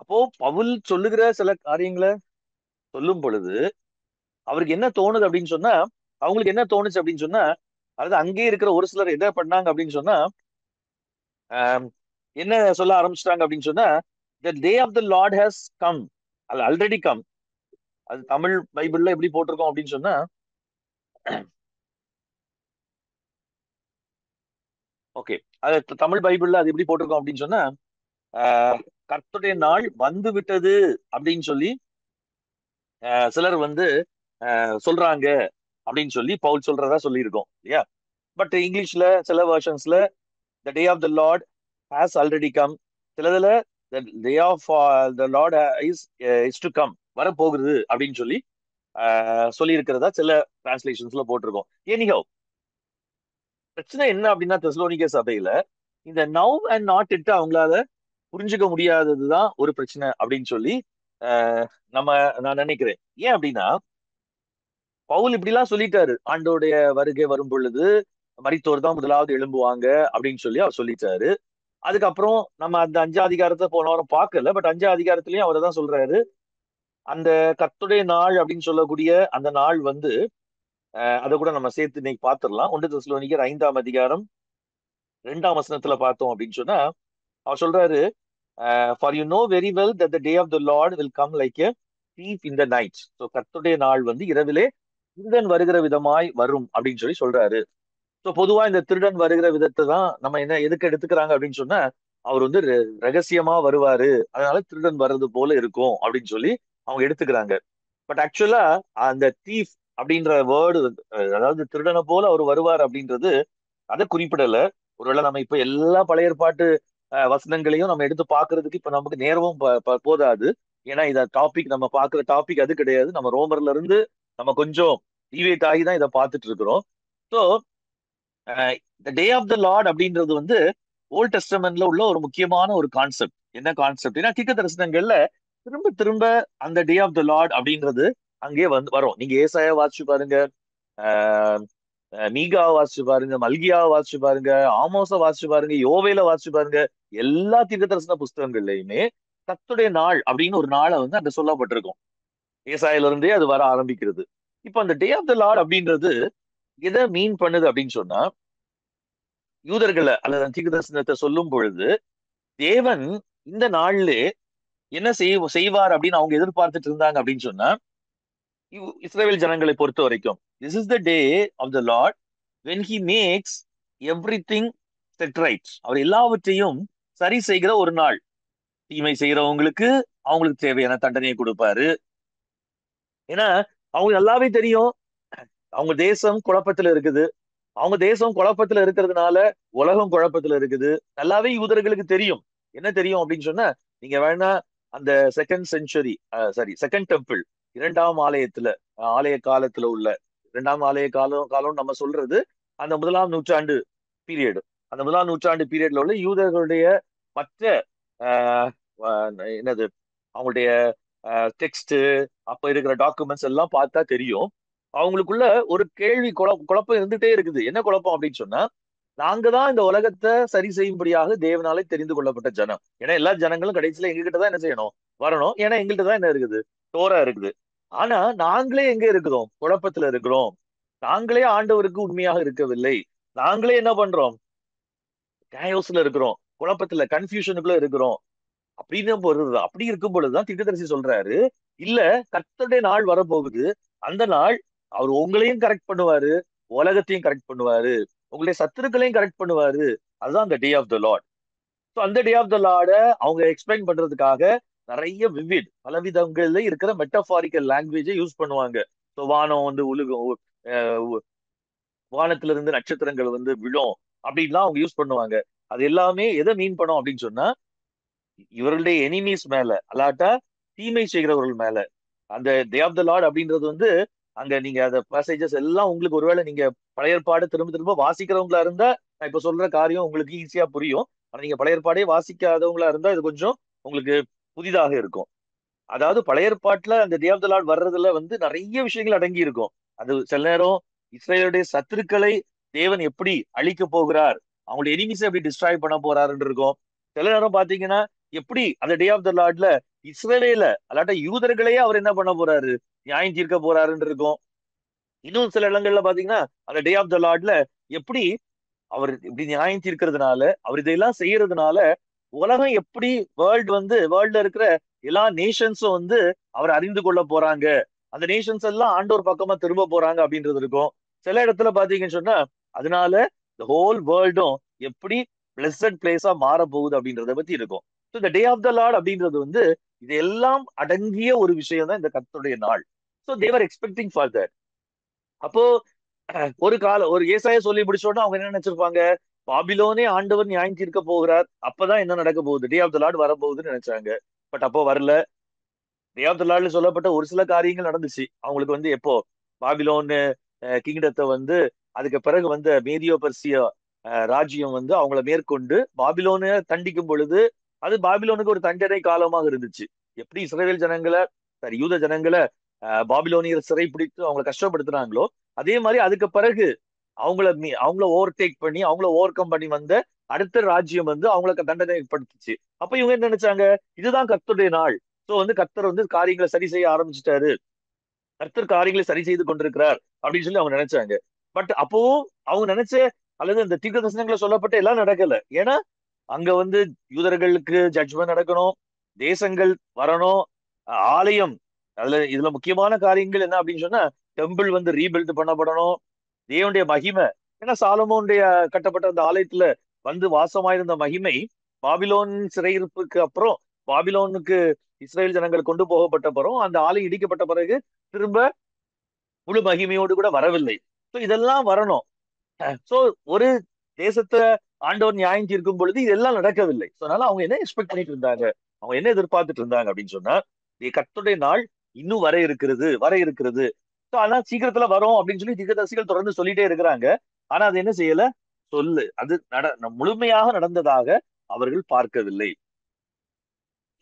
அப்போ பவுல் சொல்லுகிற சில காரியங்களை சொல்லும் பொழுது அவருக்கு என்ன தோணுது அப்படின்னு சொன்னா, அவங்களுக்கு என்ன தோணுச்சு அப்படின்னு சொன்னா, அதாவது அங்கேயே இருக்கிற ஒரு சிலர் என்ன பண்ணாங்க அப்படின்னு சொன்னா, என்ன சொல்ல ஆரம்பிச்சிட்டாங்க அப்படின்னு சொன்னா, the day of the Lord has come, அது ஆல்ரெடி கம். அது தமிழ் பைபிள்ல எப்படி போட்டிருக்கோம் அப்படின்னு சொன்னா, ஓகே, அது தமிழ் பைபிள்ல அது எப்படி போட்டிருக்கோம் அப்படின்னு சொன்னா, கர்த்தருடைய நாள் வந்து விட்டது அப்படின்னு சொல்லி சிலர் வந்து சொல்றாங்க அப்படின்னு சொல்லி பவுல் சொல்றதா சொல்லியிருக்கோம் இல்லையா. பட் இங்கிலீஷ்ல சில வெர்ஷன்ஸ்ல the day of the Lord has already come, சிலதுல the day of the Lord is to come, வரப்போகுது அப்படின்னு சொல்லி சொல்லி இருக்கிறதா சில டிரான்ஸ்லேஷன்ஸ்ல போட்டிருக்கோம். எனிஹோ, பிரச்சனை என்ன அப்படின்னா தெசலோனிக்க சபையில இந்த நவ் அண்ட் நாட் இட்டு அவங்களால புரிஞ்சுக்க முடியாததுதான் ஒரு பிரச்சனை அப்படின்னு சொல்லி ஆஹ் நம்ம நான் நினைக்கிறேன். ஏன் அப்படின்னா பவுல் இப்படிலாம் சொல்லிட்டாரு, ஆண்டோடைய வருகை வரும் பொழுது மரித்தோர் தான் முதலாவது எழும்புவாங்க அப்படின்னு சொல்லி அவர் சொல்லிட்டாரு. அதுக்கப்புறம் நம்ம அந்த 5 அதிகாரத்தை போன வாரம் பார்க்கல, பட் 5 அதிகாரத்திலயும் அவர் தான் சொல்றாரு, அந்த கர்த்தருடைய நாள் அப்படின்னு சொல்லக்கூடிய அந்த நாள் வந்து அதை கூட நம்ம சேர்த்து இன்னைக்கு பார்த்துடலாம். 1 தெசலோனிக்கர் 5 அதிகாரம் 2 வசனத்துல பார்த்தோம் அப்படின்னு சொன்னா அவர் சொல்றாரு, for you know very well that the day of the Lord will come like a thief in the night. So கர்த்தருடைய நாள் வந்து இரவிலே திருடன் வருகிற விதமாய் வரும் அப்படின்னு சொல்லி சொல்றாரு. ஸோ பொதுவா இந்த திருடன் வருகிற விதத்தை தான் நம்ம என்ன எதுக்கு எடுத்துக்கிறாங்க அப்படின்னு சொன்னா, அவர் வந்து ரகசியமா வருவாரு, அதனால திருடன் வர்றது போல இருக்கும் அப்படின்னு சொல்லி அவங்க எடுத்துக்கிறாங்க. பட் ஆக்சுவலா அந்த தீஃப் அப்படின்ற வேர்டு, அதாவது திருடனை போல அவர் வருவார் அப்படின்றது அதை குறிப்பிடல. ஒருவேளை நம்ம இப்ப எல்லா பழைய ஏற்பாட்டு வசனங்களையும் நம்ம எடுத்து பாக்குறதுக்கு இப்ப நமக்கு நேரமும் போதாது. ஏன்னா இத டாபிக் நம்ம பாக்குற டாபிக் அது கிடையாது. நம்ம ரோமர்ல இருந்து நம்ம கொஞ்சம் டிவேட் ஆகி தான் இதை பார்த்துட்டு இருக்கிறோம். So the day of the Lord அப்படின்றது வந்து ஓல்ட் டெஸ்டமெண்ட்ல உள்ள ஒரு முக்கியமான ஒரு கான்செப்ட். என்ன கான்செப்ட்? ஏன்னா தீர்க்க தரிசனங்கள்ல திரும்ப திரும்ப அந்த டே ஆஃப் த லார்ட் அப்படின்றது அங்கேயே வந்து வரும். நீங்க ஏசாயா வாசிச்சு பாருங்க, ஆஹ் மீகாவை வாசிச்சு பாருங்க, மல்கியாவை வாசிச்சு பாருங்க, ஆமோஸை வாசிச்சு பாருங்க, யோவேல வாசிச்சு பாருங்க. எல்லா தீர்க்க தரிசன புஸ்தகங்கள்லயுமே கர்த்தருடைய நாள் அப்படின்னு ஒரு நாளை வந்து அங்க சொல்லப்பட்டிருக்கும். ஏசாயில இருந்தே அது வர ஆரம்பிக்கிறது. இப்போ அந்த டே ஆஃப் த லார்ட் அப்படின்றது எதை மீன் பண்ணுது அப்படின்னு சொன்னா, யூதர்களை அல்லது தீர்க்க தரிசனத்தை சொல்லும் பொழுது தேவன் இந்த நாள்ல என்ன செய்வார் அப்படின்னு அவங்க எதிர்பார்த்துட்டு இருந்தாங்க அப்படின்னு சொன்னா, இஸ்ரேல் ஜனங்களை பொறுத்த வரைக்கும் this is the day of the Lord when he makes everything set right. அவர் எல்லாவற்றையும் சரி செய்கிற ஒரு நாள். தீமை செய்யறவங்களுக்கு அவங்களுக்கு தேவையான தண்டனையை கொடுப்பாரு. ஏன்னா அவங்க நல்லாவே தெரியும் அவங்க தேசம் குழப்பத்துல இருக்குது. அவங்க தேசம் குழப்பத்துல இருக்கிறதுனால உலகம் குழப்பத்துல இருக்குது. நல்லாவே யூதர்களுக்கு தெரியும். என்ன தெரியும் அப்படின்னு சொன்னா, நீங்க வேணா அந்த செகண்ட் டெம்பிள், இரண்டாம் ஆலயத்துல, ஆலய காலத்துல உள்ள இரண்டாம் ஆலய காலம் நம்ம சொல்றது அந்த 1ஆம் நூற்றாண்டு பீரியட். அந்த 1ஆம் நூற்றாண்டு பீரியட்ல உள்ள யூதர்களுடைய மற்ற ஆஹ் என்னது அவங்களுடைய டெக்ஸ்ட், அப்ப இருக்கிற டாக்குமெண்ட்ஸ் எல்லாம் பார்த்தா தெரியும். அவங்களுக்குள்ள ஒரு கேள்வி குழப்பம் இருந்துட்டே இருக்குது. என்ன குழப்பம் அப்படின்னு சொன்னா, நாங்க தான் இந்த உலகத்தை சரி செய்யும்படியாக தேவனாலே தெரிந்து கொள்ளப்பட்ட ஜனம். ஏன்னா எல்லா ஜனங்களும் கடைசியில எங்ககிட்ட தான் என்ன செய்யணும், வரணும். ஏன்னா எங்கள்கிட்ட தான் என்ன இருக்குது, தோரா இருக்குது. ஆனா நாங்களே எங்க இருக்கிறோம், குழப்பத்துல இருக்கிறோம். நாங்களே ஆண்டவருக்கு உண்மையாக இருக்கவில்லை. நாங்களே என்ன பண்றோம், கேயோஸ்ல இருக்கிறோம், குழப்பத்துல கன்ஃபியூஷனுக்குள்ள இருக்கிறோம். அப்படின்னு பொழுது அப்படி இருக்கும் பொழுதுதான் தீர்க்கதரிசி சொல்றாரு, இல்ல கர்த்தருடைய நாள் வரப்போகுது. அந்த நாள் அவர் உங்களையும் கரெக்ட் பண்ணுவாரு, உலகத்தையும் கரெக்ட் பண்ணுவாரு, உங்களுடைய சத்துருக்களையும் கரெக்ட் பண்ணுவாரு. அதுதான் அந்த day of the Lord. So அந்த டே ஆஃப் த லார்ட அவங்க எக்ஸ்பிளைன் பண்றதுக்காக நிறைய பலவிதங்கள்ல இருக்கிற மெட்டபாரிக்கல் லாங்குவேஜை யூஸ் பண்ணுவாங்க. ஸோ வானம் வந்து உலுகும், வானத்துல இருந்து நட்சத்திரங்கள் வந்து விழும் அப்படின்லாம் அவங்க யூஸ் பண்ணுவாங்க. அது எல்லாமே எதை மீன் பண்ணும் அப்படின்னு சொன்னா, இவர்களுடைய எனிமீஸ் மேல, அல்லாட்டா தீமை செய்கிறவர்கள் மேல அந்த டே ஆஃப் த லார்ட் அப்படின்றது வந்து, அங்க நீங்க அந்த பேசேஜஸ் எல்லாம் உங்களுக்கு ஒருவேளை நீங்க பழைய ஏற்பாடு திரும்ப திரும்ப வாசிக்கிறவங்களா இருந்தா நான் இப்ப சொல்ற காரியம் உங்களுக்கு ஈஸியா புரியும். ஆனா நீங்க பழைய ஏற்பாடே வாசிக்காதவங்களா இருந்தா இது கொஞ்சம் உங்களுக்கு புதிதாக இருக்கும். அதாவது பழைய ஏற்பாட்டுல அந்த டே ஆஃப் த லார்ட் வர்றதுல வந்து நிறைய விஷயங்கள் அடங்கி இருக்கும். அது சில நேரம் இஸ்ரேலுடைய சத்துருக்களை தேவன் எப்படி அழிக்க போகிறார், அவங்களுடைய எனிமிஸை எப்படி டிஸ்ட்ராய் பண்ண போறாருன்னு இருக்கும். சில நேரம் பாத்தீங்கன்னா எப்படி அந்த டே ஆஃப் த லார்ட்ல இஸ்ரேலையில அல்லாட்ட யூதர்களையே அவர் என்ன பண்ண போறாரு, நியாயம் தீர்க்க போறாருன்னு இருக்கும். இன்னும் சில இடங்கள்ல பாத்தீங்கன்னா அந்த டே ஆஃப் த லார்ட்ல எப்படி அவர் இப்படி நியாயம் தீர்க்கிறதுனால, அவர் இதெல்லாம் செய்யறதுனால உலகம் எப்படி வேர்ல்ட்ல இருக்கிற எல்லா நேஷன்ஸும் வந்து அவர் அறிந்து கொள்ள போறாங்க, அந்த நேஷன்ஸ் எல்லாம் ஆண்டோர் பக்கமா திரும்ப போறாங்க அப்படின்றது இருக்கும். சில இடத்துல பாத்தீங்கன்னு சொன்னா அதனால இந்த ஹோல் வேர்ல்டும் எப்படி பிளஸட் பிளேஸா மாற போகுது அப்படின்றத பத்தி இருக்கும். ஸோ இந்த டே ஆஃப் த லார்ட் அப்படின்றது வந்து இதெல்லாம் அடங்கிய ஒரு விஷயம் தான் இந்த கர்த்தருடைய நாள். So they were expecting for that. அப்போ ஒரு ஏசாயா சொல்லி முடிச்சோன்னா அவங்க என்ன நினைச்சிருப்பாங்க, பாபிலோனே ஆண்டவர் நியாயம் தீர்க்க போகிறார், அப்பதான் என்ன நடக்க போகுது, டே ஆஃப் த லார்ட் வரப்போகுதுன்னு நினைச்சாங்க. பட் அப்போ வரல. டே ஆஃப் த சொல்லப்பட்ட ஒரு சில காரியங்கள் நடந்துச்சு அவங்களுக்கு வந்து. எப்போ பாபிலோன் கிங்டத்தை வந்து அதுக்கு பிறகு வந்து மேதியோ பெர்சிய ராஜ்யம் வந்து அவங்கள மேற்கொண்டு பாபிலோனை தண்டிக்கும் பொழுது அது பாபிலோனுக்கு ஒரு தண்டனை காலமாக இருந்துச்சு. எப்படி இஸ்ரேல் ஜனங்களை, சரி யூத ஜனங்களை பாபிலோனியர் சிறை பிடித்து அவங்களை கஷ்டப்படுத்துனாங்களோ, அதே மாதிரி அதுக்கு பிறகு அவங்கள ஓவர்டேக் பண்ணி அவங்கள ஓவர் கம் பண்ணி வந்த அடுத்த ராஜ்யம் வந்து அவங்களுக்கு தண்டனை ஏற்படுத்துச்சு. அப்ப இவங்க என்ன நினைச்சாங்க, இதுதான் கர்த்தருடைய நாள். சோ வந்து கர்த்தர் வந்து காரியங்களை சரி செய்ய ஆரம்பிச்சிட்டாரு, கர்த்தர் காரியங்களை சரி செய்து கொண்டிருக்கிறார் அப்படின்னு சொல்லி அவங்க நினைச்சாங்க. பட் அப்பவும் அவங்க நினைச்ச அல்லது அந்த தீர்க்க தரிசனங்களை சொல்லப்பட்ட எல்லாம் நடக்கல. ஏன்னா அங்க வந்து யூதர்களுக்கு ஜட்ஜ்மெண்ட் நடக்கணும், தேசங்கள் வரணும், ஆலயம், இதுல முக்கியமான காரியங்கள் என்ன அப்படின்னு சொன்னா டெம்பிள் வந்து ரீபில்ட் பண்ணப்படணும், தேவனுடைய மகிமை. ஏன்னா சாலமோனுடைய கட்டப்பட்ட அந்த ஆலயத்துல வந்து வாசமாயிருந்த மகிமை பாபிலோன் சிறையிருப்புக்கு அப்புறம், பாபிலோனுக்கு இஸ்ரேல் ஜனங்கள் கொண்டு போகப்பட்ட பிறகு அந்த ஆலயம் இடிக்கப்பட்ட பிறகு திரும்ப முழு மகிமையோடு கூட வரவில்லை. ஸோ இதெல்லாம் வரணும். சோ ஒரு தேசத்தை ஆண்டவர் நியாயம் தீர்க்கும் பொழுது இதெல்லாம் நடக்கவில்லை. அதனால அவங்க என்ன எக்ஸ்பெக்ட் பண்ணிட்டு இருந்தாங்க, அவங்க என்ன எதிர்பார்த்துட்டு இருந்தாங்க அப்படின்னு சொன்னா, கர்த்தருடைய நாள் இன்னும் வர இருக்கிறது, வர இருக்கிறது. ஆனா சீக்கிரத்துல வரும் அப்படின்னு சொல்லி தீர்க்கதரிசிகள் தொடர்ந்து சொல்லிட்டே இருக்கிறாங்க. ஆனா அது என்ன செய்யல, அது முழுமையாக நடந்ததாக அவர்கள் பார்க்கவில்லை.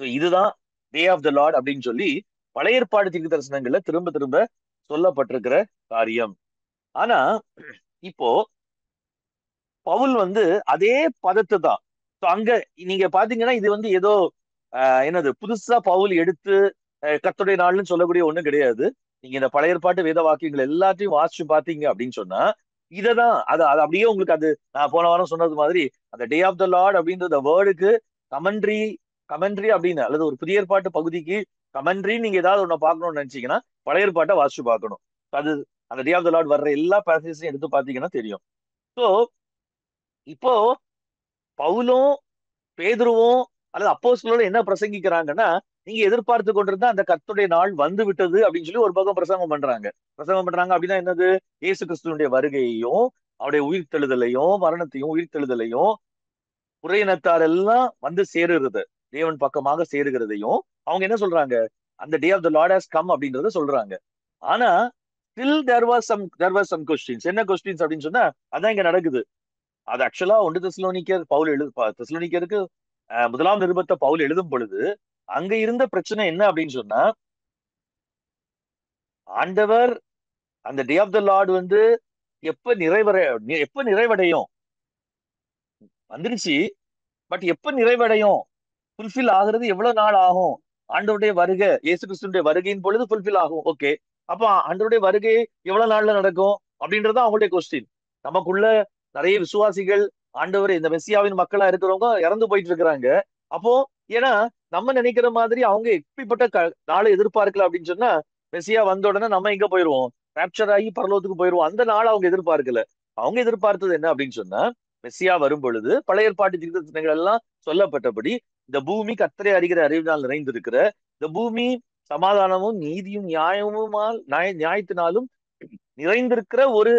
இதுதான் டே ஆஃப் த லார்ட் அப்படின்னு சொல்லி பழைய ஏற்பாடு தீர்க்க தரிசனங்கள்ல திரும்ப திரும்ப சொல்லப்பட்டிருக்கிற காரியம். ஆனா இப்போ பவுல் வந்து அதே பதத்தை தான் அங்க நீங்க பாத்தீங்கன்னா, இது வந்து ஏதோ என்னது புதுசா பவுல் எடுத்து கர்த்தருடைய நாள்னு சொல்லக்கூடிய ஒண்ணும் கிடையாது. நீங்க இந்த பழைய ஏற்பாட்டு வேத வாக்கியங்கள் எல்லாத்தையும் வாசிச்சு பாத்தீங்க அப்படின்னு சொன்னா இததான் அது அப்படியே உங்களுக்கு அது நான் போன வாரம் சொன்னது மாதிரி அந்த டே ஆஃப் த லார்ட் அப்படின்ற வேர்டுக்கு கமெண்ட்ரி கமெண்ட்ரி அப்படின்னு அல்லது ஒரு புதிய ஏற்பாட்டு பகுதிக்கு கமெண்ட்ரி நீங்க ஏதாவது ஒண்ணு பார்க்கணும்னு நினைச்சீங்கன்னா பழைய ஏற்பாட்டை வாசிச்சு பார்க்கணும். அது அந்த டே ஆஃப் த லார்ட் வர்ற எல்லா பேசேஜையும் எடுத்து பாத்தீங்கன்னா தெரியும். ஸோ இப்போ பவுலும் பேதுருவும் அல்லது அப்போஸ்தலரோட என்ன பிரசங்கிக்கிறாங்கன்னா, நீங்க எதிர்பார்த்து கொண்டிருந்த அந்த கர்த்தருடைய நாள் வந்து விட்டது அப்படின்னு சொல்லி ஒரு பக்கம் பிரசங்கம் பண்றாங்க. பிரசங்கம் பண்றாங்க அப்படின்னா என்னது, இயேசு கிறிஸ்துவனுடைய வருகையையும் அவருடைய உயிர்த்தெழுதலையும் மரணத்தையும் உயிர்த்தெழுதலையும் புறையினத்தார் எல்லாம் வந்து சேருகிறது, தேவன் பக்கமாக சேருகிறதையும் அவங்க என்ன சொல்றாங்க, அந்த day of the Lord has come அப்படின்றத சொல்றாங்க. ஆனா still there was some questions. என்ன கொஸ்டின்ஸ் அப்படின்னு சொன்னா அதான் இங்க நடக்குது. அது ஆக்சுவலா ஒன்று தெசலோனிக்கர் பவுல் தெசலோனிக்கருக்கு முதலாம் நிருபத்தை பவுல் எழுதும் பொழுது அங்க இருந்த பிரச்சனை என்ன அப்படின்னு சொன்னா, ஆண்டவர் அந்த டே ஆஃப் த லார்ட் வந்து எப்ப நிறைவடையும் வந்துருச்சு, பட் எப்ப நிறைவடையும், ஃபுல்ஃபில் ஆகுறது எவ்வளவு நாள் ஆகும், ஆண்டவருடைய வருகை இயேசு கிறிஸ்துடைய வருகையின் பொழுது ஃபுல்ஃபில் ஆகும். ஓகே, அப்ப ஆண்டவருடைய வருகை எவ்வளவு நாள்ல நடக்கும் அப்படின்றது அவங்களுடைய கொஸ்டின். நமக்குள்ள நிறைய விசுவாசிகள் ஆண்டவர் இந்த மெஸ்ஸியாவின் மக்களா இருக்கிறவங்க இறந்து போயிட்டு இருக்கிறாங்க. அப்போ ஏன்னா நம்ம நினைக்கிற மாதிரி அவங்க எப்படிப்பட்ட நாளை எதிர்பார்க்கல அப்படின்னு சொன்னா, மெஸ்ஸியா வந்த உடனே நம்ம எங்க போயிருவோம், கேப்சர் ஆகி பரலோகத்துக்கு போயிருவோம். அந்த நாளை அவங்க எதிர்பார்க்கல. அவங்க எதிர்பார்த்தது என்ன அப்படின்னு சொன்னா, மெஸ்ஸியா வரும் பொழுது பழைய ஏற்பாட்டு தீர்க்கதரிசனங்கள் எல்லாம் சொல்லப்பட்டபடி இந்த பூமி கர்த்தரை அறிகிற அறிவினால் நிறைந்திருக்கிற இந்த பூமி சமாதானமும் நீதியும் நியாயத்தினாலும் நிறைந்திருக்கிற ஒரு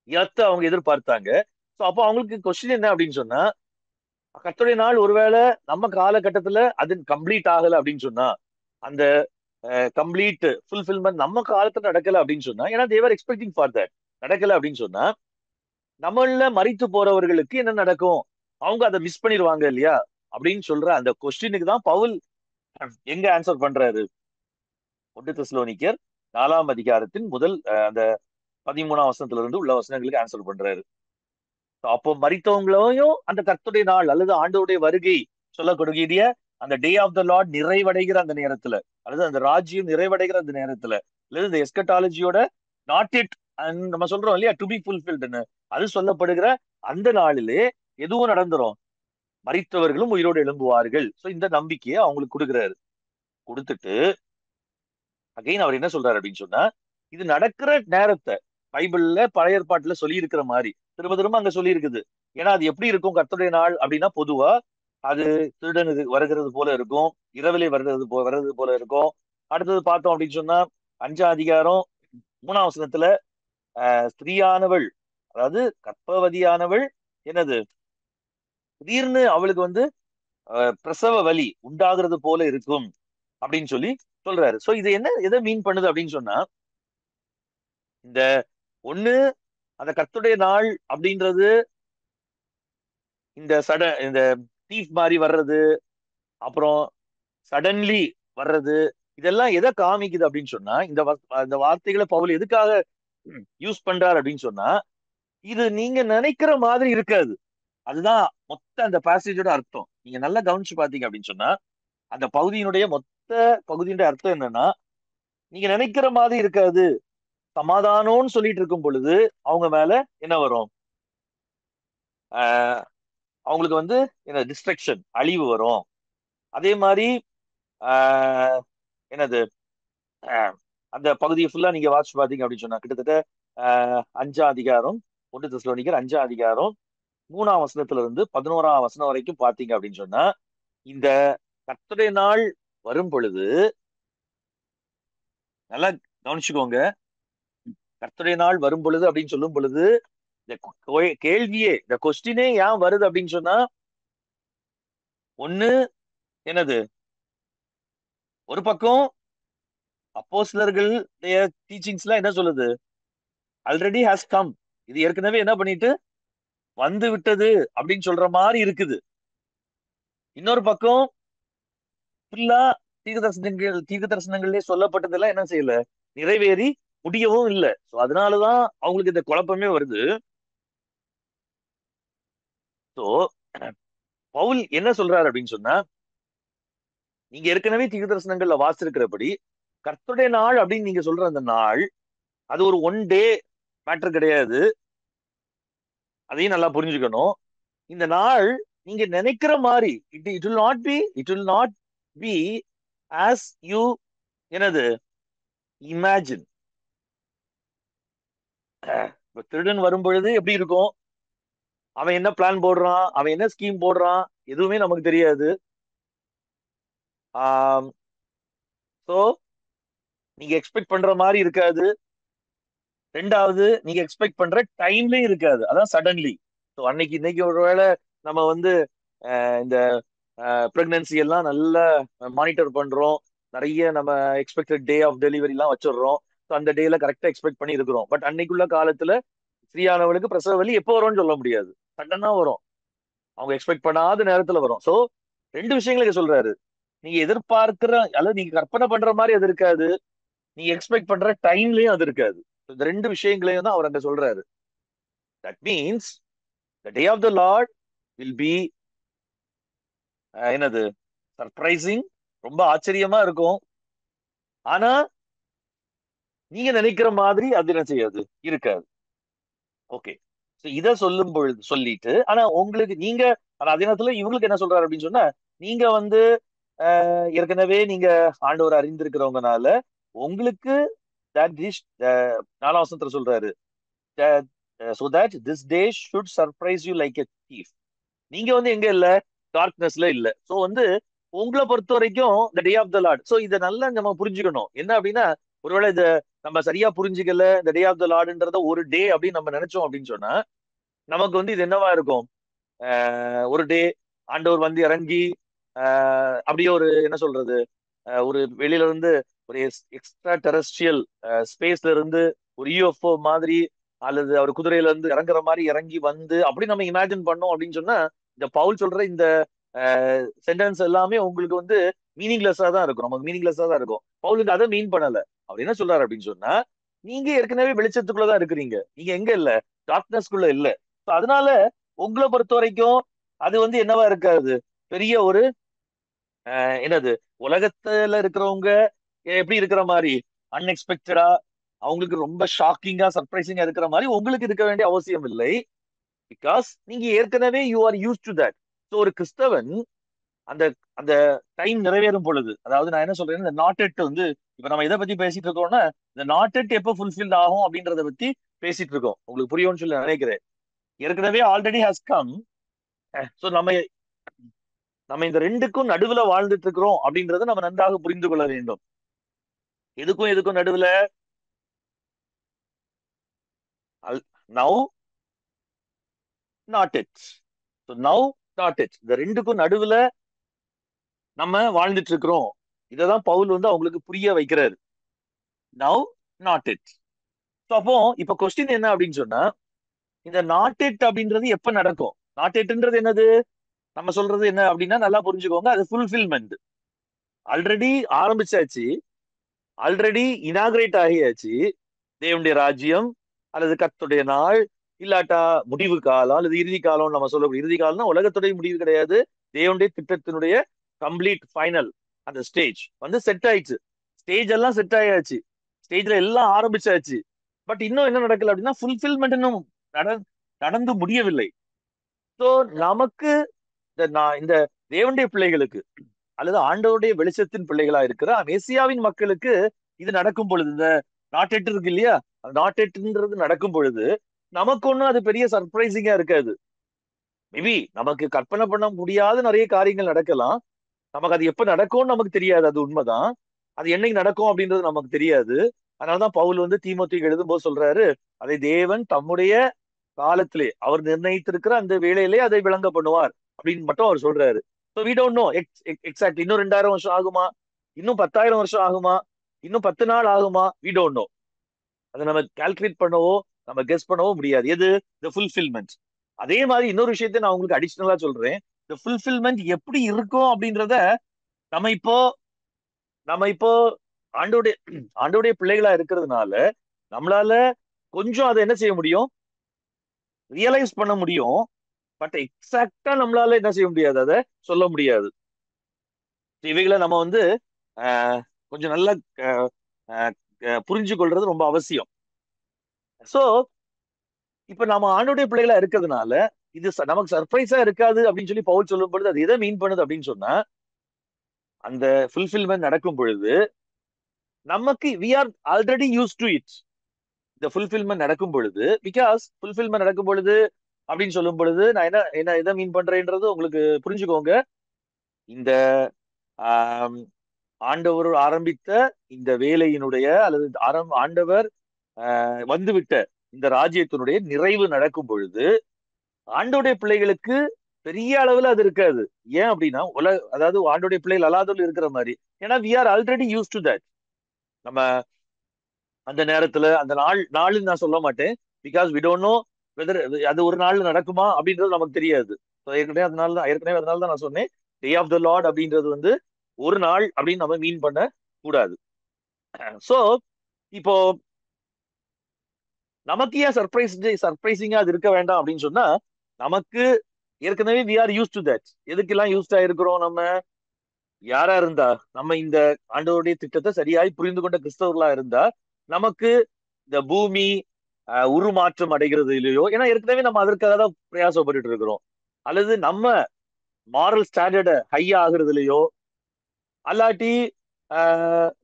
இடத்தை அவங்க எதிர்பார்த்தாங்க. சோ அப்போ அவங்களுக்கு கொஸ்டின் என்ன அப்படின்னு சொன்னா, கர்த்தருடைய நாள் ஒருவேளை நம்ம காலகட்டத்துல அது கம்ப்ளீட் ஆகல அப்படின்னு சொன்னா, அந்த கம்ப்ளீட் ஃபுல்ஃபில்மெண்ட் நம்ம காலத்துல நடக்கல அப்படின்னு சொன்னா, ஏன்னா தேவர் எக்ஸ்பெக்டிங் ஃபார் தட், நடக்கல அப்படின்னு சொன்னா நம்மள மரித்து போறவர்களுக்கு என்ன நடக்கும், அவங்க அதை மிஸ் பண்ணிடுவாங்க இல்லையா அப்படின்னு சொல்ற அந்த கொஸ்டினுக்கு தான் பவுல் எங்க ஆன்சர் பண்றாரு, 1 தெசலோனிக்கர் 4ஆம் அதிகாரத்தின் முதல் அந்த 13ஆம் வசனத்துல இருந்து உள்ள வசனங்களுக்கு ஆன்சர் பண்றாரு. அப்போ மரித்தவங்களையும் அந்த கர்த்தருடைய நாள் அல்லது ஆண்டவருடைய வருகை சொல்லக்கூடிய அந்த டே ஆஃப் த லார்ட் நிறைவடைகிற அந்த நேரத்துல, அல்லது அந்த ராஜ்யம் நிறைவடைகிற அந்த நேரத்துல, அல்லது இந்த எஸ்கட்டாலஜியோட நாட் இட் நம்ம சொல்றோம் இல்லையா, டு பி ஃபுல்ஃபில்டுன்னு, அது சொல்லப்படுகிற அந்த நாளிலே எதுவும் நடந்துரும், மரித்தவர்களும் உயிரோடு எழும்புவார்கள். சோ இந்த நம்பிக்கையை அவங்களுக்கு கொடுக்குறாரு. கொடுத்துட்டு அகைன் அவர் என்ன சொல்றாரு அப்படின்னு சொன்னா, இது நடக்கிற நேரத்தை பைபிள்ல பழைய ஏற்பாட்டுல சொல்லி இருக்கிற மாதிரி திரும்ப திரும்ப அங்க சொல்லி இருக்குது. ஏன்னா அது எப்படி இருக்கும் கர்த்தருடைய நாள் அப்படின்னா, பொதுவா அது திருடன் வருகிறது போல இருக்கும், இரவிலே வர்றது போல இருக்கும். அடுத்தது பார்த்தோம் அப்படின்னு சொன்னா 5ஆம் அதிகாரம் 3ஆம் வசனத்துல ஸ்திரீயானவள், அதாவது கர்ப்பவதியானவள் என்னது, திடீர்னு அவளுக்கு வந்து பிரசவ வலி உண்டாகிறது போல இருக்கும் அப்படின்னு சொல்லி சொல்றாரு. சோ இது என்ன எதை மீன் பண்ணுது அப்படின்னு சொன்னா, இந்த ஒண்ணு அந்த கர்த்தருடைய நாள் அப்படின்றது இந்த தீஃப் மாதிரி வர்றது, அப்புறம் சடன்லி வர்றது, இதெல்லாம் எதை காமிக்குது அப்படின்னு சொன்னா, இந்த வார்த்தைகளை பவுல் எதுக்காக யூஸ் பண்றாரு அப்படின்னு சொன்னா, இது நீங்க நினைக்கிற மாதிரி இருக்காது. அதுதான் மொத்த அந்த பேசேஜோட அர்த்தம். நீங்க நல்லா கவனிச்சு பாத்தீங்க அப்படின்னு சொன்னா, அந்த பகுதியினுடைய மொத்த பகுதியுடைய அர்த்தம் என்னன்னா, நீங்க நினைக்கிற மாதிரி இருக்காது. சமாதானம்னு சொல்லிட்டு இருக்கும் பொழுது அவங்க மேல என்ன வரும்? ஆஹ் அவங்களுக்கு என்ன டிஸ்ட்ரக்ஷன், அழிவு வரும். அதே மாதிரி ஆஹ் என்னது ஆஹ் அந்த பகுதியை ஃபுல்லா நீங்க வாட்ச் பாத்தீங்க அப்படின்னு சொன்னா, கிட்டத்தட்ட 5ஆம் அதிகாரம், 1 தெசலோனிக்கர் 5ஆம் அதிகாரம் 3ஆம் வசனத்துல இருந்து 11ஆம் வசனம் வரைக்கும் பாத்தீங்க அப்படின்னு சொன்னா, இந்த கர்த்தருடைய நாள் வரும் பொழுது நல்லா கவனிச்சுக்கோங்க. கர்த்தருடைய நாள் வரும் பொழுது அப்படின்னு சொல்லும் பொழுது இந்த கேள்வியே, இந்த கொஸ்டினே ஏன் வருது அப்படின்னு சொன்னா, ஒண்ணு என்னது, ஒரு பக்கம் அப்போஸ்தலர்கள் டீச்சிங்ஸ்ல என்ன சொல்லுது? ஆல்ரெடி ஹாஸ் கம், இது ஏற்கனவே என்ன பண்ணிட்டு வந்து விட்டது அப்படின்னு சொல்ற மாதிரி இருக்குது. இன்னொரு பக்கம் ஃபுல்லா தீர்க்க தரிசனங்களே சொல்லப்பட்டதெல்லாம் என்ன செய்யல, நிறைவேறி முடியவும் இல்லை. ஸோ அதனாலதான் அவங்களுக்கு இந்த குழப்பமே வருது. ஸோ பவுல் என்ன சொல்றாரு அப்படின்னு சொன்னா, நீங்க ஏற்கனவே தீர்க்க தரிசனங்கள்ல வாசிச்சிருக்கிறபடி கர்த்தருடைய நாள் அப்படின்னு நீங்க சொல்ற அந்த நாள், அது ஒரு ஒன் டே மேட்டர் கிடையாது. அதையும் நல்லா புரிஞ்சுக்கணும். இந்த நாள் நீங்க நினைக்கிற மாதிரி it will not be, it will not be as you என்னது இமேஜின். திருடன் வரும் பொழுது எப்படி இருக்கும்? அவன் என்ன பிளான் போடுறான், அவன் என்ன ஸ்கீம் போடுறான், எதுவுமே நமக்கு தெரியாது. ஸோ நீங்க எக்ஸ்பெக்ட் பண்ற மாதிரி இருக்காது. ரெண்டாவது, நீங்க எக்ஸ்பெக்ட் பண்ற டைம்லயும் இருக்காது. அதான் சடன்லி. ஸோ இன்னைக்கு ஒருவேளை நம்ம இந்த பிரெக்னன்சி எல்லாம் நல்லா மானிட்டர் பண்றோம். நிறைய நம்ம எக்ஸ்பெக்டட் டே ஆஃப் டெலிவரி எல்லாம் வச்சிடுறோம். ஸோ அந்த டேல கரெக்டா எக்ஸ்பெக்ட் பண்ணி இருக்கிறோம். பட் அன்னைக்குள்ள காலத்துல ஸ்ரீயானவளுக்கு பிரசவ வலி எப்போ வரும்னு சொல்ல முடியாது. சடனா வரும். அவங்க எக்ஸ்பெக்ட் பண்ணாத நேரத்துல வரும். ஸோ ரெண்டு விஷயங்களுக்கு சொல்றாரு. நீங்க எதிர்பார்க்கிற அல்லது நீங்க கற்பனை பண்ற மாதிரி அது இருக்காது. நீங்க எக்ஸ்பெக்ட் பண்ற டைம்லயும் அது இருக்காது. இந்த ரெண்டு விஷயங்களையும் தான் அவர் அங்க சொல்றாரு. That means the day of the Lord will be என்னது சர்ப்ரைசிங், ரொம்ப ஆச்சரியமா இருக்கும். ஆனா நீங்க நினைக்கிற மாதிரி அது என்ன செய்யாது, இருக்காது. ஓகே. இத சொல்லும் பொழுது சொல்லிட்டு, ஆனா உங்களுக்கு நீங்க அதே நேரத்துல இவங்களுக்கு என்ன சொல்றாரு அப்படின்னு சொன்னா, நீங்க ஏற்கனவே நீங்க ஆண்டவர் அறிந்திருக்கிறவங்கனால உங்களுக்கு that this 4ஆம் வசனத்துல சொல்றாரு, that, so that this day should surprise you like a thief. நீங்க எங்க இல்ல, டார்க்னஸ்ல இல்ல. சோ உங்களை பொறுத்த வரைக்கும் the day of the Lord. So இத நல்லா நம்ம புரிஞ்சுக்கணும். என்ன அப்படின்னா, ஒருவேளை இத நம்ம சரியா புரிஞ்சுக்கல, இந்த டே ஆஃப் த லார்ட்ன்றத ஒரு டே அப்படின்னு நம்ம நினைச்சோம் அப்படின்னு சொன்னா, நமக்கு இது என்னவா இருக்கும்? ஒரு டே ஆண்டவர் இறங்கி அப்படியே ஒரு என்ன சொல்றது, ஒரு வெளியில இருந்து ஒரு எக்ஸ்ட்ரா டெரஸ்ட்ரியல் ஸ்பேஸ்ல இருந்து ஒரு யூஎஃப்ஓ மாதிரி, அல்லது அவர் குதிரையில இருந்து இறங்குற மாதிரி இறங்கி அப்படி நம்ம இமேஜின் பண்ணோம் அப்படின்னு சொன்னா, இந்த பவுல் சொல்ற இந்த சென்டென்ஸ் எல்லாமே உங்களுக்கு மீனிங்லெஸ்ஸா தான் இருக்கும். நமக்கு மீனிங்லெஸ்ஸா தான் இருக்கும். பவுலுக்கு அதை மீன் பண்ணல. அவர் என்ன சொல்றாரு அப்படின்னு சொன்னா, நீங்க ஏற்கனவே வெளிச்சத்துக்குள்ளதான் இருக்கிறீங்க. நீங்க எங்க இல்ல, டார்க்னஸ்குள்ள இல்ல. அதனால உங்களை பொறுத்த வரைக்கும் அது என்னவா இருக்காது, பெரிய ஒரு என்னது, உலகத்துல இருக்கிறவங்க எப்படி இருக்கிற மாதிரி அன்எக்ஸ்பெக்டடா, அவங்களுக்கு ரொம்ப ஷாக்கிங்கா சர்ப்ரைசிங்கா இருக்கிற மாதிரி உங்களுக்கு இருக்க வேண்டிய அவசியம் இல்லை. பிகாஸ் நீங்க ஏற்கனவே you are use to that. So ஒரு கிறிஸ்தவன் அந்த அந்த டைம் நிறைவேறும் பொழுது, அதாவது நான் என்ன சொல்றேன், இந்த நாட்டெட் இப்ப நம்ம எதை பத்தி பேசிட்டு இருக்கோம்னா, இந்த நாட்டெட் எப்போ ஃபுல்ஃபில் ஆகும் அப்படின்றத பத்தி பேசிட்டு இருக்கோம். உங்களுக்கு புரியும்னு சொல்லி நினைக்கிறேன். ஏற்கனவே ஆல்ரெடி ஹாஸ் கம். ஸோ நம்ம நம்ம இந்த ரெண்டுக்கும் நடுவுல வாழ்ந்துட்டு இருக்கிறோம் அப்படின்றத நம்ம நன்றாக புரிந்து கொள்ள வேண்டும். எதுக்கும் எதுக்கும் நடுவுல, now not it. Now not it, இந்த ரெண்டுக்கும் நடுவுல நம்ம வாழ்ந்துட்டு இருக்கிறோம். இததான் பவுல் அவங்களுக்கு புரிய வைக்கிறாரு. Now not it. அப்போ இப்ப கொஸ்டின் என்ன அப்படின்னு சொன்னா, இந்த நாட்டெட் அப்படின்றது எப்ப நடக்கும்? நாட்டெட்டுன்றது என்னது? நம்ம சொல்றது என்ன அப்படின்னா நல்லா புரிஞ்சுக்கோங்க. அது ஃபுல்ஃபில்மெண்ட். ஆல்ரெடி ஆரம்பிச்சாச்சு, ஆல்ரெடி இனாகிரேட் ஆகியாச்சு. தேவனுடைய ராஜ்யம் அல்லது கர்த்தருடைய நாள், இல்லாட்டா முடிவு காலம் அல்லது இறுதி காலம். நம்ம சொல்லக்கூடிய இறுதி காலம்னா உலகத்துடைய முடிவு கிடையாது, தேவனுடைய திட்டத்தினுடைய கம்ப்ளீட் ஃபைனல். அந்த ஸ்டேஜ் வந்து செட் ஆயிடுச்சு. ஸ்டேஜ் எல்லாம் செட் ஆயாச்சு, ஸ்டேஜ்ல எல்லாம் ஆரம்பிச்சாச்சு. பட் இன்னும் என்ன நடக்கல அப்படின்னா ஃபுல்ஃபில்மெண்ட் இன்னும் நட- நடந்து முடியவில்லை. ஸோ நமக்கு இந்த தேவனுடைய பிள்ளைகளுக்கு அல்லது ஆண்டவருடைய வெளிச்சத்தின் பிள்ளைகளா இருக்கிற மேசியாவின் மக்களுக்கு இது நடக்கும் பொழுது, இந்த நாட்டெட்டு இருக்கு இல்லையா, அந்த நாட்டெட்டுன்றது நடக்கும் பொழுது நமக்கு ஒண்ணும் அது பெரிய சர்ப்ரைசிங்கா இருக்காது. மேபி நமக்கு கற்பனை பண்ண முடியாத நிறைய காரியங்கள் நடக்கலாம். நமக்கு அது எப்ப நடக்கும்னு நமக்கு தெரியாது, அது உண்மைதான். அது என்னைக்கு நடக்கும் அப்படின்றது நமக்கு தெரியாது. அதனாலதான் பவுல் வந்து தீமோத்தேயுக்கு எழுதும்போது சொல்றாரு, அதை தேவன் தம்முடைய காலத்திலே அவர் நிர்ணயித்திருக்கிற அந்த வேலையிலே அதை விளங்க பண்ணுவார் அப்படின்னு மட்டும் அவர் சொல்றாரு. So we don't know exact இன்னும் 2000 வருஷம் ஆகுமா, இன்னும் 10,000 வருஷம் ஆகுமா, இன்னும் 10 நாள் ஆகுமா, வி டோன்ட் நோ. அதை நம்ம கால்குலேட் பண்ணவோ நம்ம கெஸ் பண்ணவோ முடியாது. எது? இந்த ஃபுல்ஃபில்மெண்ட். அதே மாதிரி இன்னொரு விஷயத்தை நான் உங்களுக்கு அடிஷனலா சொல்றேன். இந்த ஃபுல்ஃபில்மெண்ட் எப்படி இருக்கும் அப்படின்றத நம்ம இப்போ நம்ம இப்போ ஆண்டோடைய ஆண்டோடைய பிள்ளைகளா இருக்கிறதுனால நம்மளால கொஞ்சம் அதை என்ன செய்ய முடியும், ரியலைஸ் பண்ண முடியும். பட் எக்ஸாக்டா நம்மளால என்ன செய்ய முடியாது, அதை சொல்ல முடியாது. இவைகளை நம்ம வந்து ஆஹ், கொஞ்சம் நல்லா ஆஹ், ஆஹ், புரிஞ்சு கொள்றது ரொம்ப அவசியம். சோ இப்ப நம்ம ஆண்டோடைய பிள்ளைகளா இருக்கிறதுனால இது நமக்கு சர்ப்ரைஸா இருக்காது அப்படின்னு சொல்லி பவுல் சொல்லும் பொழுது அது எதை மீன் பண்ணுது அப்படின்னு சொன்னா, அந்த ஃபுல்ஃபில்மெண்ட் நடக்கும் பொழுது நமக்கு we are already use to it. இந்த ஃபுல்ஃபில்மெண்ட் நடக்கும் பொழுது, பிகாஸ் ஃபுல்ஃபில்மெண்ட் நடக்கும் பொழுது அப்படின்னு சொல்லும் பொழுது நான் என்ன என்ன எதை மீன் பண்றேன்றது உங்களுக்கு புரிஞ்சுக்கோங்க. இந்த ஆம், ஆண்டவர் ஆரம்பித்த இந்த வேலையினுடைய அல்லது ஆண்டவர் வந்துவிட்ட இந்த ராஜ்யத்தினுடைய நிறைவு நடக்கும் பொழுது ஆண்டோடைய பிள்ளைகளுக்கு பெரிய அளவுல அது இருக்காது. ஏன் அப்படின்னா அதாவது ஆண்டோடைய பிள்ளைகள் அல்லாதவர்கள் இருக்கிற மாதிரி. ஏன்னா we are already use to that. நம்ம அந்த நேரத்துல அந்த நாள்னு நான் சொல்ல மாட்டேன். Because we don't know whether அது ஒரு நாள் நடக்குமா அப்படின்றது நமக்கு தெரியாது. ஏற்கனவே அதனால தான் நான் சொன்னேன், டே ஆஃப் த லார்ட் அப்படின்றது வந்து ஒரு நாள் அப்படின்னு நம்ம மீன் பண்ண கூடாது. சோ இப்போ நமக்கு ஏன் சர்ப்ரைசிங்கா அது இருக்க வேண்டாம் அப்படின்னு சொன்னா, நமக்கு ஏற்கனவே we are use to that. எதுக்கெல்லாம் யூஸ்டா இருக்கிறோம் நம்ம? யாரா இருந்தா, நம்ம இந்த ஆண்டவருடைய திட்டத்தை சரியாய் புரிந்து கொண்ட கிறிஸ்தவர்களா இருந்தா நமக்கு இந்த பூமி உருமாற்றம் அடைகிறது இல்லையோ, ஏன்னா ஏற்கனவே நம்ம அதற்காக தான் பிரயாசப்பட்டு இருக்கிறோம். அல்லது நம்ம மாரல் ஸ்டாண்டர்ட ஹையா ஆகுறது இல்லையோ, அல்லாட்டி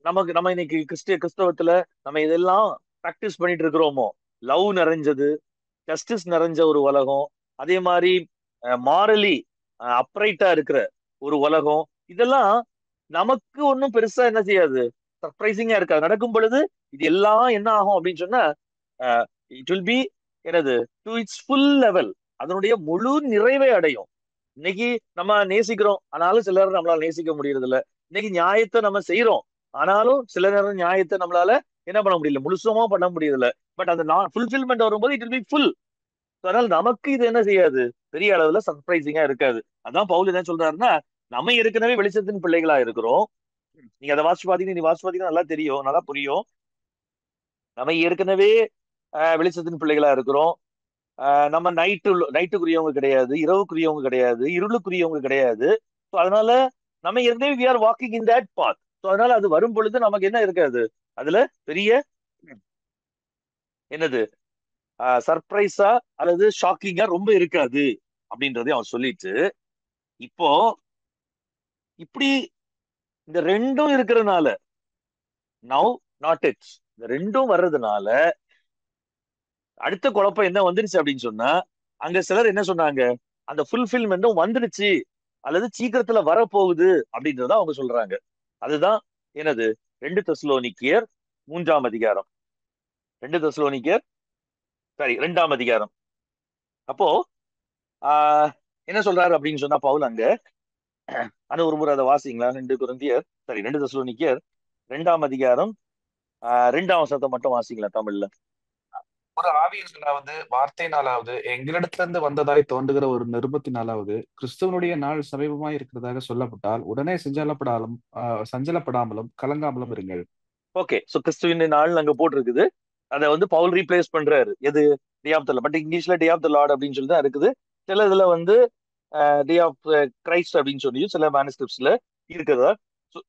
நம்ம இன்னைக்கு கிறிஸ்தவத்துல நம்ம இதெல்லாம் ப்ராக்டிஸ் பண்ணிட்டு இருக்கிறோமோ, லவ் நிறைஞ்சது, ஜஸ்டிஸ் நிறைஞ்ச ஒரு உலகம், அதே மாதிரி மாரலி அப்ரைட்டா இருக்கிற ஒரு உலகம், இதெல்லாம் நமக்கு ஒன்றும் பெருசா என்ன செய்யாது, சர்ப்ரைசிங்கா இருக்காது. நடக்கும் பொழுது இது எல்லாம் என்ன ஆகும் அப்படின்னு சொன்னா, இட் வில் பி என்னது, டு இட்ஸ் ஃபுல் லெவல், அதனுடைய முழு நிறைவை அடையும். இன்னைக்கு நம்ம நேசிக்கிறோம், ஆனாலும் சில நேரம் நம்மளால நேசிக்க முடியறது இல்ல. இன்னைக்கு நியாயத்தை நம்ம செய்யறோம், ஆனாலும் சில நேரம் நியாயத்தை நம்மளால என்ன பண்ண முடியல, முழுசுமா பண்ண முடியல. பட் அந்த ஃபுல்ஃபில்மெண்ட் வரும்போது இட் வில் பி ஃபுல். அதனால நமக்கு இது என்ன செய்யாது, பெரிய அளவுல சர்ப்ரைசிங்கா இருக்காது. அதான் பவுல் என்ன சொல்றாருன்னா, நம்ம ஏற்கனவே வெளிச்சத்தின் பிள்ளைகளா இருக்கிறோம். நீங்க அதை வாசிச்சு பாத்தீங்கன்னா நல்லா தெரியும், நல்லா புரியும். நம்ம ஏற்கனவே வெளிச்சத்தின் பிள்ளைகளா இருக்கிறோம். நம்ம நைட்டுக்குரியவங்க கிடையாது, இரவுக்குரியவங்க கிடையாது, இருளுக்குரியவங்க கிடையாது. ஸோ அதனால நம்ம ஏற்கனவே we are walking in that path. So அதனால அது வரும் பொழுது நமக்கு என்ன இருக்காது, அதுல பெரிய என்னது சர்ப்ரைஸா அல்லது ஷாக்கிங்கா ரொம்ப இருக்காது அப்படின்றதையும் அவன் சொல்லிட்டு, இப்போ இப்படி இந்த ரெண்டும் இருக்கிறதுனால, நவ் நாட் இட், இந்த ரெண்டும் வர்றதுனால அடுத்த குழப்பம் என்ன வந்துருச்சு அப்படின்னு சொன்னா, அங்க சிலர் என்ன சொன்னாங்க, அந்த ஃபுல்ஃபில்மெண்ட்டும் வந்துருச்சு அல்லது சீக்கிரத்துல வரப்போகுது அப்படின்றத அவங்க சொல்றாங்க. அதுதான் என்னது, 2 தெசலோனிக்கேயர் 3 அதிகாரம். 2 தெசலோனிக்கேயர், சாரி, 2 அதிகாரம். அப்போ ஆஹ் என்ன சொல்றாரு அப்படின்னு சொன்னா பவுல் அங்க, ஆனா ஒரு முறை அதை வாசிங்களா, 2 கொரிந்தியர், சாரி 2 தெசலோனிக்கேயர் 2 அதிகாரம் 2 வசனத்தை மட்டும் வாசிங்களா தமிழ்ல. ஒரு ஆவியினாலாவது வார்த்தையினாலாவது எங்களிடத்திலிருந்து வந்ததாய் தோன்றுகிற ஒரு நிருபத்தினாலாவது கிறிஸ்துவனுடைய நாள் சமீபமாய் இருக்கிறதாக சொல்லப்பட்டால் உடனே சஞ்சலப்படாமலும் கலங்காமலும் இருங்கள். ஓகே, சோ கிறிஸ்துவின் நாள் அங்க போட்டிருக்குது. அதை வந்து பவுல் ரீப்ளேஸ் பண்றாரு. எது? டே ஆஃப் த, பட் இங்கிலீஷ்ல டே ஆஃப் த லார்ட் அப்படின்னு சொல்லி தான் இருக்குது. சில இதுல வந்து டே ஆஃப் கிரைஸ்ட் அப்படின்னு சொல்லி சில மேனுஸ்கிரிப்ட்ஸ்ல இருக்கிறதா சொ-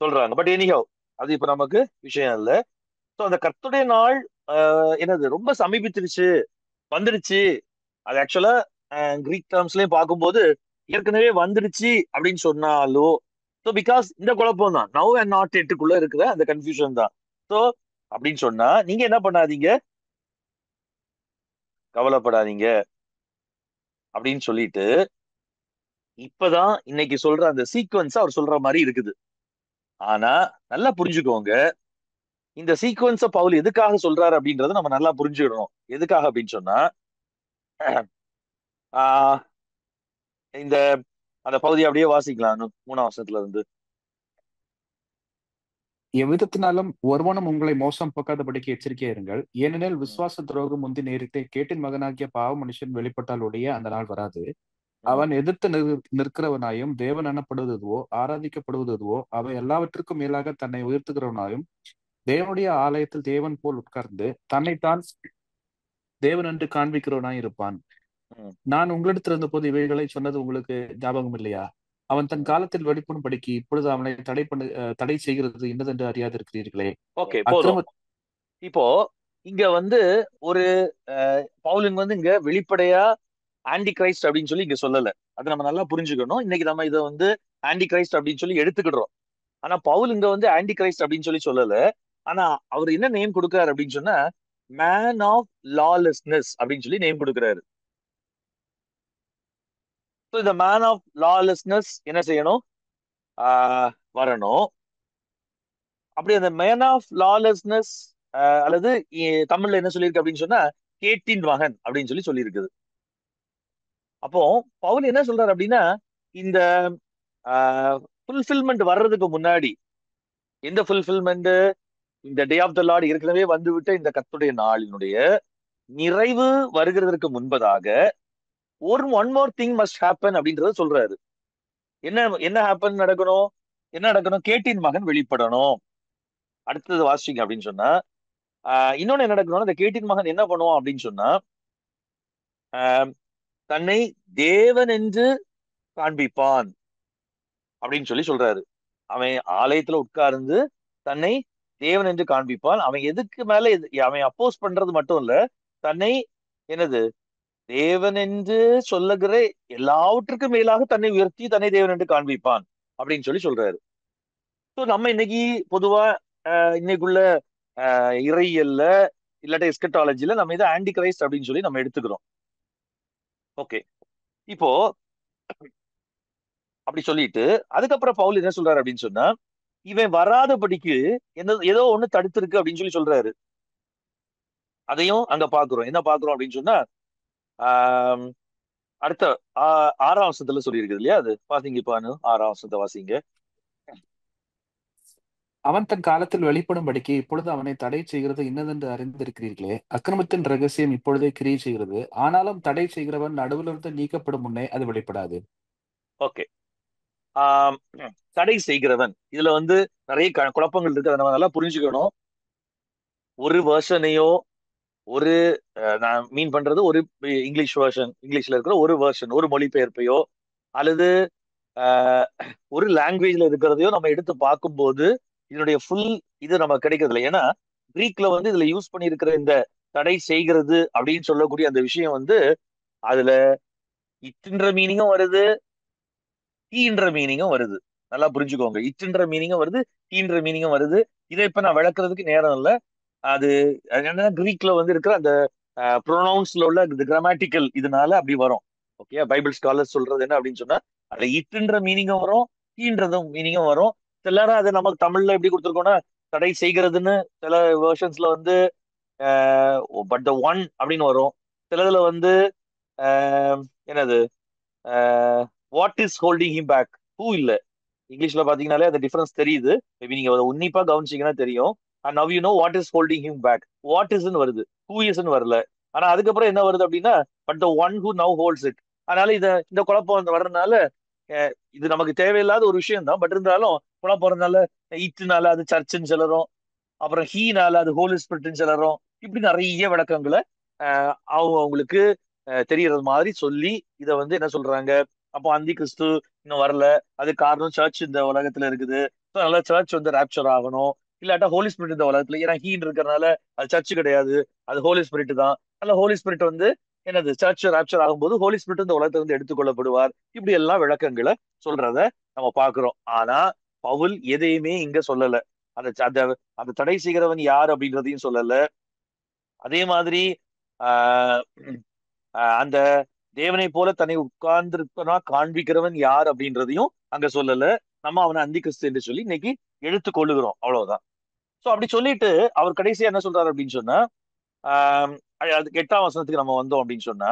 சொல்றாங்க. பட் எனிஹவ், அது இப்ப நமக்கு விஷயம் இல்ல. ஸோ அந்த கர்த்தருடைய நாள் என்னது, ரொம்ப சமீபிச்சிருச்சு, வந்துடுச்சு. அது ஆக்சுவலா கிரீக் டேர்ம்ஸ்லயும் பார்க்கும்போது ஏற்கனவே வந்துடுச்சு அப்படின்னு சொன்னாலோ, ஸோ பிகாஸ் இந்த குழப்பம் தான், நவ் அண்ட் நாட் எட்டுக்குள்ள இருக்கிற அந்த கன்ஃபியூஷன் தான். ஸோ அப்படின்னு சொன்னா நீங்க என்ன பண்ணாதீங்க, கவலைப்படாதீங்க அப்படின்னு சொல்லிட்டு இப்பதான் இன்னைக்கு சொல்ற அந்த சீக்வன்ஸ் அவர் சொல்ற மாதிரி இருக்குது. ஆனா நல்லா புரிஞ்சுக்கோங்க, இந்த சீக்வன்ஸ பவுல் எதுக்காக சொல்றாரு அப்படின்றத நம்ம நல்லா புரிஞ்சுக்கணும். எதுக்காக அப்படின்னு சொன்னா ஆஹ் இந்த அந்த பகுதியை அப்படியே வாசிக்கலாம், 3ஆம் வசனத்துல இருந்து. எவ்விதத்தினாலும் ஒருவனும் உங்களை மோசம் போக்காதபடிக்கு எச்சரிக்கையா இருங்கள். ஏனெனில் ம், விசுவாச துரோகம் முந்தி நேரிட்டு கேட்டின் மகனாகிய பாவ மனுஷன் வெளிப்பட்டால் ஒழிய அந்த நாள் வராது. ம், அவன் எதிர்த்து நிற்கிறவனாயும் தேவன் எனப்படுவதுவோ ஆராதிக்கப்படுவதுவோ அவை எல்லாவற்றுக்கும் மேலாக தன்னை உயர்த்துகிறவனாயும் தேவனுடைய ஆலயத்தில் தேவன் போல் உட்கார்ந்து தன்னைத்தான் தேவன் என்று காண்பிக்கிறவனாய் இருப்பான். ம், நான் உங்களிடத்தில் இருந்தபோது இவைகளை சொன்னது உங்களுக்கு ஞாபகம் இல்லையா? அவன் தன் ம். காலத்தில் வெடிப்புண்படிக்கு இப்பொழுது அவனை தடை செய்கிறது இன்னதென்று அறியாதிருக்கிறீர்களே. ஓகே, போதும். அக்கிரம இப்போ இங்க வந்து ஒரு பவுலின் வந்து இங்க வெளிப்படையா ஆன்டி கிரைஸ்ட் அப்படின்னு சொல்லி இங்க சொல்லல. அது நம்ம நல்லா புரிஞ்சுக்கணும். இன்னைக்கு நம்ம இதை வந்து ஆன்டி கிரைஸ்ட் அப்படின்னு சொல்லி எடுத்துக்கிடுறோம். ஆனா பவுல் இங்க வந்து ஆன்டி கிரைஸ்ட் அப்படின்னு சொல்லி சொல்லல. ஆனா அவர் என்ன நேம் கொடுக்கிறாரு அப்படின்னு சொன்னா, மேன் ஆஃப் லாலெஸ்னஸ் அப்படின்னு சொல்லி நேம் கொடுக்கிறாரு. ஸோ இந்த மேன் ஆஃப் லாலெஸ்னஸ் என்ன செய்யணும்? வரணும். அப்படி அந்த மேன் ஆஃப் லாலெஸ்னஸ் அல்லது தமிழ்ல என்ன சொல்லியிருக்கு அப்படின்னு சொன்னா, கேட்டின் மகன் அப்படின்னு சொல்லி சொல்லியிருக்குது. அப்போ பவுல் என்ன சொல்றாரு அப்படின்னா, இந்த ஃபுல்ஃபில்மெண்ட் வர்றதுக்கு முன்னாடி, எந்த ஃபுல்ஃபில்மெண்ட்? இந்த டே ஆஃப் த லார்ட் ஏற்கனவே வந்துவிட்ட இந்த கர்த்தருடைய நாளினுடைய நிறைவு வருகிறதற்கு முன்பதாக ஒரு one more thing must happen அப்படின்றத சொல்றாரு. என்ன என்ன ஹேப்பன் நடக்கணும்? என்ன நடக்கணும்? கேட்டின் மகன் வெளிப்படணும். அடுத்தது வாசிங்க அப்படின்னு சொன்னா, இன்னொன்னு என்ன நடக்கணும், அந்த கேட்டின் மகன் என்ன பண்ணுவான் அப்படின்னு சொன்னா, ஆஹ் தன்னை தேவன் என்று காண்பிப்பான் அப்படின்னு சொல்லி சொல்றாரு. அவன் ஆலயத்துல உட்கார்ந்து தன்னை தேவன் என்று காண்பிப்பான். அவன் எதுக்கு மேல அவன் அப்போஸ் பண்றது மட்டும் இல்ல, தன்னை என்னது, தேவன் என்று சொல்லுகிற எல்லாவற்றுக்கும் மேலாக தன்னை உயர்த்தி தன்னை தேவன் என்று காண்பிப்பான் அப்படின்னு சொல்லி சொல்றாரு. ஸோ நம்ம இன்னைக்கு பொதுவா இன்னைக்குள்ள இறையியல்ல இல்லாட்ட எஸ்கட்டாலஜில நம்ம இதை ஆன்டி கிரைஸ்ட் அப்படின்னு சொல்லி நம்ம எடுத்துக்கிறோம். ஓகே, இப்போ அப்படி சொல்லிட்டு அதுக்கப்புறம் பவுல் என்ன சொல்றாரு அப்படின்னு சொன்னா, இவன் வராதபடிக்கு என்ன ஏதோ ஒண்ணு தடுத்திருக்கு அப்படின்னு சொல்லி சொல்றாரு. அதையும் அங்க பாக்குறோம். என்ன பாக்குறோம் அப்படின்னு சொன்னா, ஆஹ் அடுத்த 6ஆம் வசனத்துல சொல்லியிருக்குது இல்லையா? அது வாசிங்க பானு, 6ஆம் வசனத்தை வாசிங்க. அவன் தன் காலத்தில் வெளிப்படும்படிக்கு இப்பொழுது அவனை தடை செய்கிறது இன்னதென்று அறிந்திருக்கிறீர்களே. அக்கிரமத்தின் ரகசியம் இப்பொழுதே கிரியை செய்கிறது. ஆனாலும் தடை செய்கிறவன் நடுவிலிருந்து நீக்கப்படும் முன்னே அது வெளிப்படாது. ஓகே. ஆஹ் தடை செய்கிறவன், இதுல வந்து நிறைய குழப்பங்கள் இருக்கு, அதை நம்ம நல்லா புரிஞ்சுக்கணும். ஒரு வேர்ஷனையோ, ஒரு நான் மீன் பண்றது ஒரு இங்கிலீஷ் வேர்ஷன், இங்கிலீஷ்ல இருக்கிற ஒரு வேர்ஷன், ஒரு மொழிபெயர்ப்பையோ அல்லது ஆஹ் ஒரு லாங்குவேஜ்ல இருக்கிறதையோ நம்ம எடுத்து பார்க்கும்போது இதனுடைய ஃபுல் இது நமக்கு கிடைக்கிறது இல்லை. ஏன்னா கிரீக்ல வந்து இதுல யூஸ் பண்ணியிருக்கிற இந்த தடை செய்கிறது அப்படின்னு சொல்லக்கூடிய அந்த விஷயம் வந்து அதுல இட்டுன்ற மீனிங்கும் வருது, தீன்ற மீனிங்கும் வருது. நல்லா புரிஞ்சுக்கோங்க, இட்டுன்ற மீனிங்கும் வருது, தீன்ற மீனிங்கும் வருது. இதை இப்ப நான் விளக்குறதுக்கு நேரம் இல்லை. அது என்னன்னா கிரீக்ல வந்து இருக்கிற அந்த ப்ரொனவுன்ஸ்ல உள்ள இந்த கிராமட்டிக்கல் இதனால அப்படி வரும். ஓகே, பைபிள் ஸ்காலர் சொல்றது என்ன அப்படின்னு சொன்னா, அதுல இட்டுன்ற மீனிங்கும் வரும், தீன்றதும் மீனிங்கும் வரும். சில நேரம் அதை நமக்கு தமிழ்ல எப்படி கொடுத்துருக்கோம்னா தடை செய்கிறதுன்னு சில வேர்ஷன்ஸ்ல வந்து பட் த ஒன் அப்படின்னு வரும். சிலதுல வந்து ஆஹ் என்னது, what is holding him back, who இல்ல. இங்கிலீஷ்ல பாத்தீங்கன்னாலே அந்த டிஃபரன்ஸ் தெரியுது. மேபி நீங்க அதை உன்னிப்பா கவனிச்சீங்கன்னா தெரியும். And now you know what is holding him back. What இஸ்ன்னு வருது, ஹூ இஸ்ன்னு வரல. ஆனா அதுக்கப்புறம் என்ன வருது அப்படின்னா, but the one who now holds it. அதனால இந்த குழப்பம் வர்றதுனால இது நமக்கு தேவையில்லாத ஒரு விஷயம் தான். பட் இருந்தாலும் குழப்பம் வர்றதுனால இட்டுனால அது சர்ச்சுன்னு சொல்லறோம், அப்புறம் ஹீனால அது ஹோலி ஸ்பிரிட்னு சொல்லறோம். இப்படி நிறைய விளக்கங்களை அவங்களுக்கு தெரியறது மாதிரி சொல்லி இதை என்ன சொல்றாங்க, அப்போ அந்தி கிறிஸ்து இன்னும் வரல, அது காரணம் சர்ச் இந்த உலகத்துல இருக்குது. So, அதனால சர்ச் ரேப்சர் ஆகணும், இல்லாட்டா ஹோலி ஸ்பிரிட் இந்த உலகத்துல, ஏன்னா ஹீன் இருக்கிறதுனால அது சர்ச் கிடையாது, அது ஹோலி ஸ்பிரிட் தான். அதனால ஹோலி ஸ்பிரிட் என்னது சர்ச் ரேப்சர் ஆகும்போது ஹோலி ஸ்பிரிட் இந்த உலகத்துல எடுத்துக்கொள்ளப்படுவார். இப்படி எல்லாம் விளக்கங்களை சொல்றத நம்ம பாக்குறோம். ஆனா பவுல் எதையுமே இங்க சொல்லல. அந்த அந்த அந்த தடை செய்கிறவன் யார் அப்படின்றதையும் சொல்லல. அதே மாதிரி ஆஹ் அந்த தேவனை போல தன்னை உட்கார்ந்திருப்பனா காண்பிக்கிறவன் யார் அப்படின்றதையும் அங்க சொல்லல. நம்ம அவனை அந்தி கிறிஸ்து என்று சொல்லி இன்னைக்கு எடுத்து கொள்ளுகிறோம், அவ்வளவுதான். சோ அப்படி சொல்லிட்டு அவர் கடைசியா என்ன சொல்றாரு அப்படின்னு சொன்னா, ஆஹ் அதுக்கு 8ஆம் வசனத்துக்கு நம்ம வந்தோம் அப்படின்னு சொன்னா,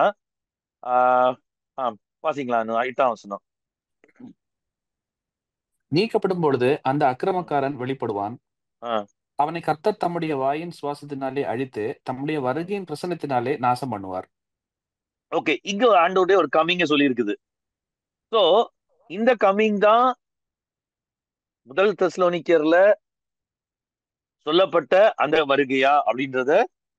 ஆஹ் ஆஹ் வாசிங்களா 8ஆம் வசனம். நீக்கப்படும் பொழுது அந்த அக்கிரமக்காரன் வெளிப்படுவான். ஆஹ் அவனை கர்த்தர் தம்முடைய வாயின் சுவாசத்தினாலே அழித்து தம்முடைய வருகையின் பிரசன்னத்தினாலே நாசம் பண்ணுவார். ஓகே, இங்க ஆண்டோடைய ஒரு கம்மிங்க சொல்லி இருக்குது. சோ இந்த கம்மிங் தான் முதல் தெசலோனிக்கர்ல சொல்லப்பட்ட அந்த வருகையா அப்படின்றத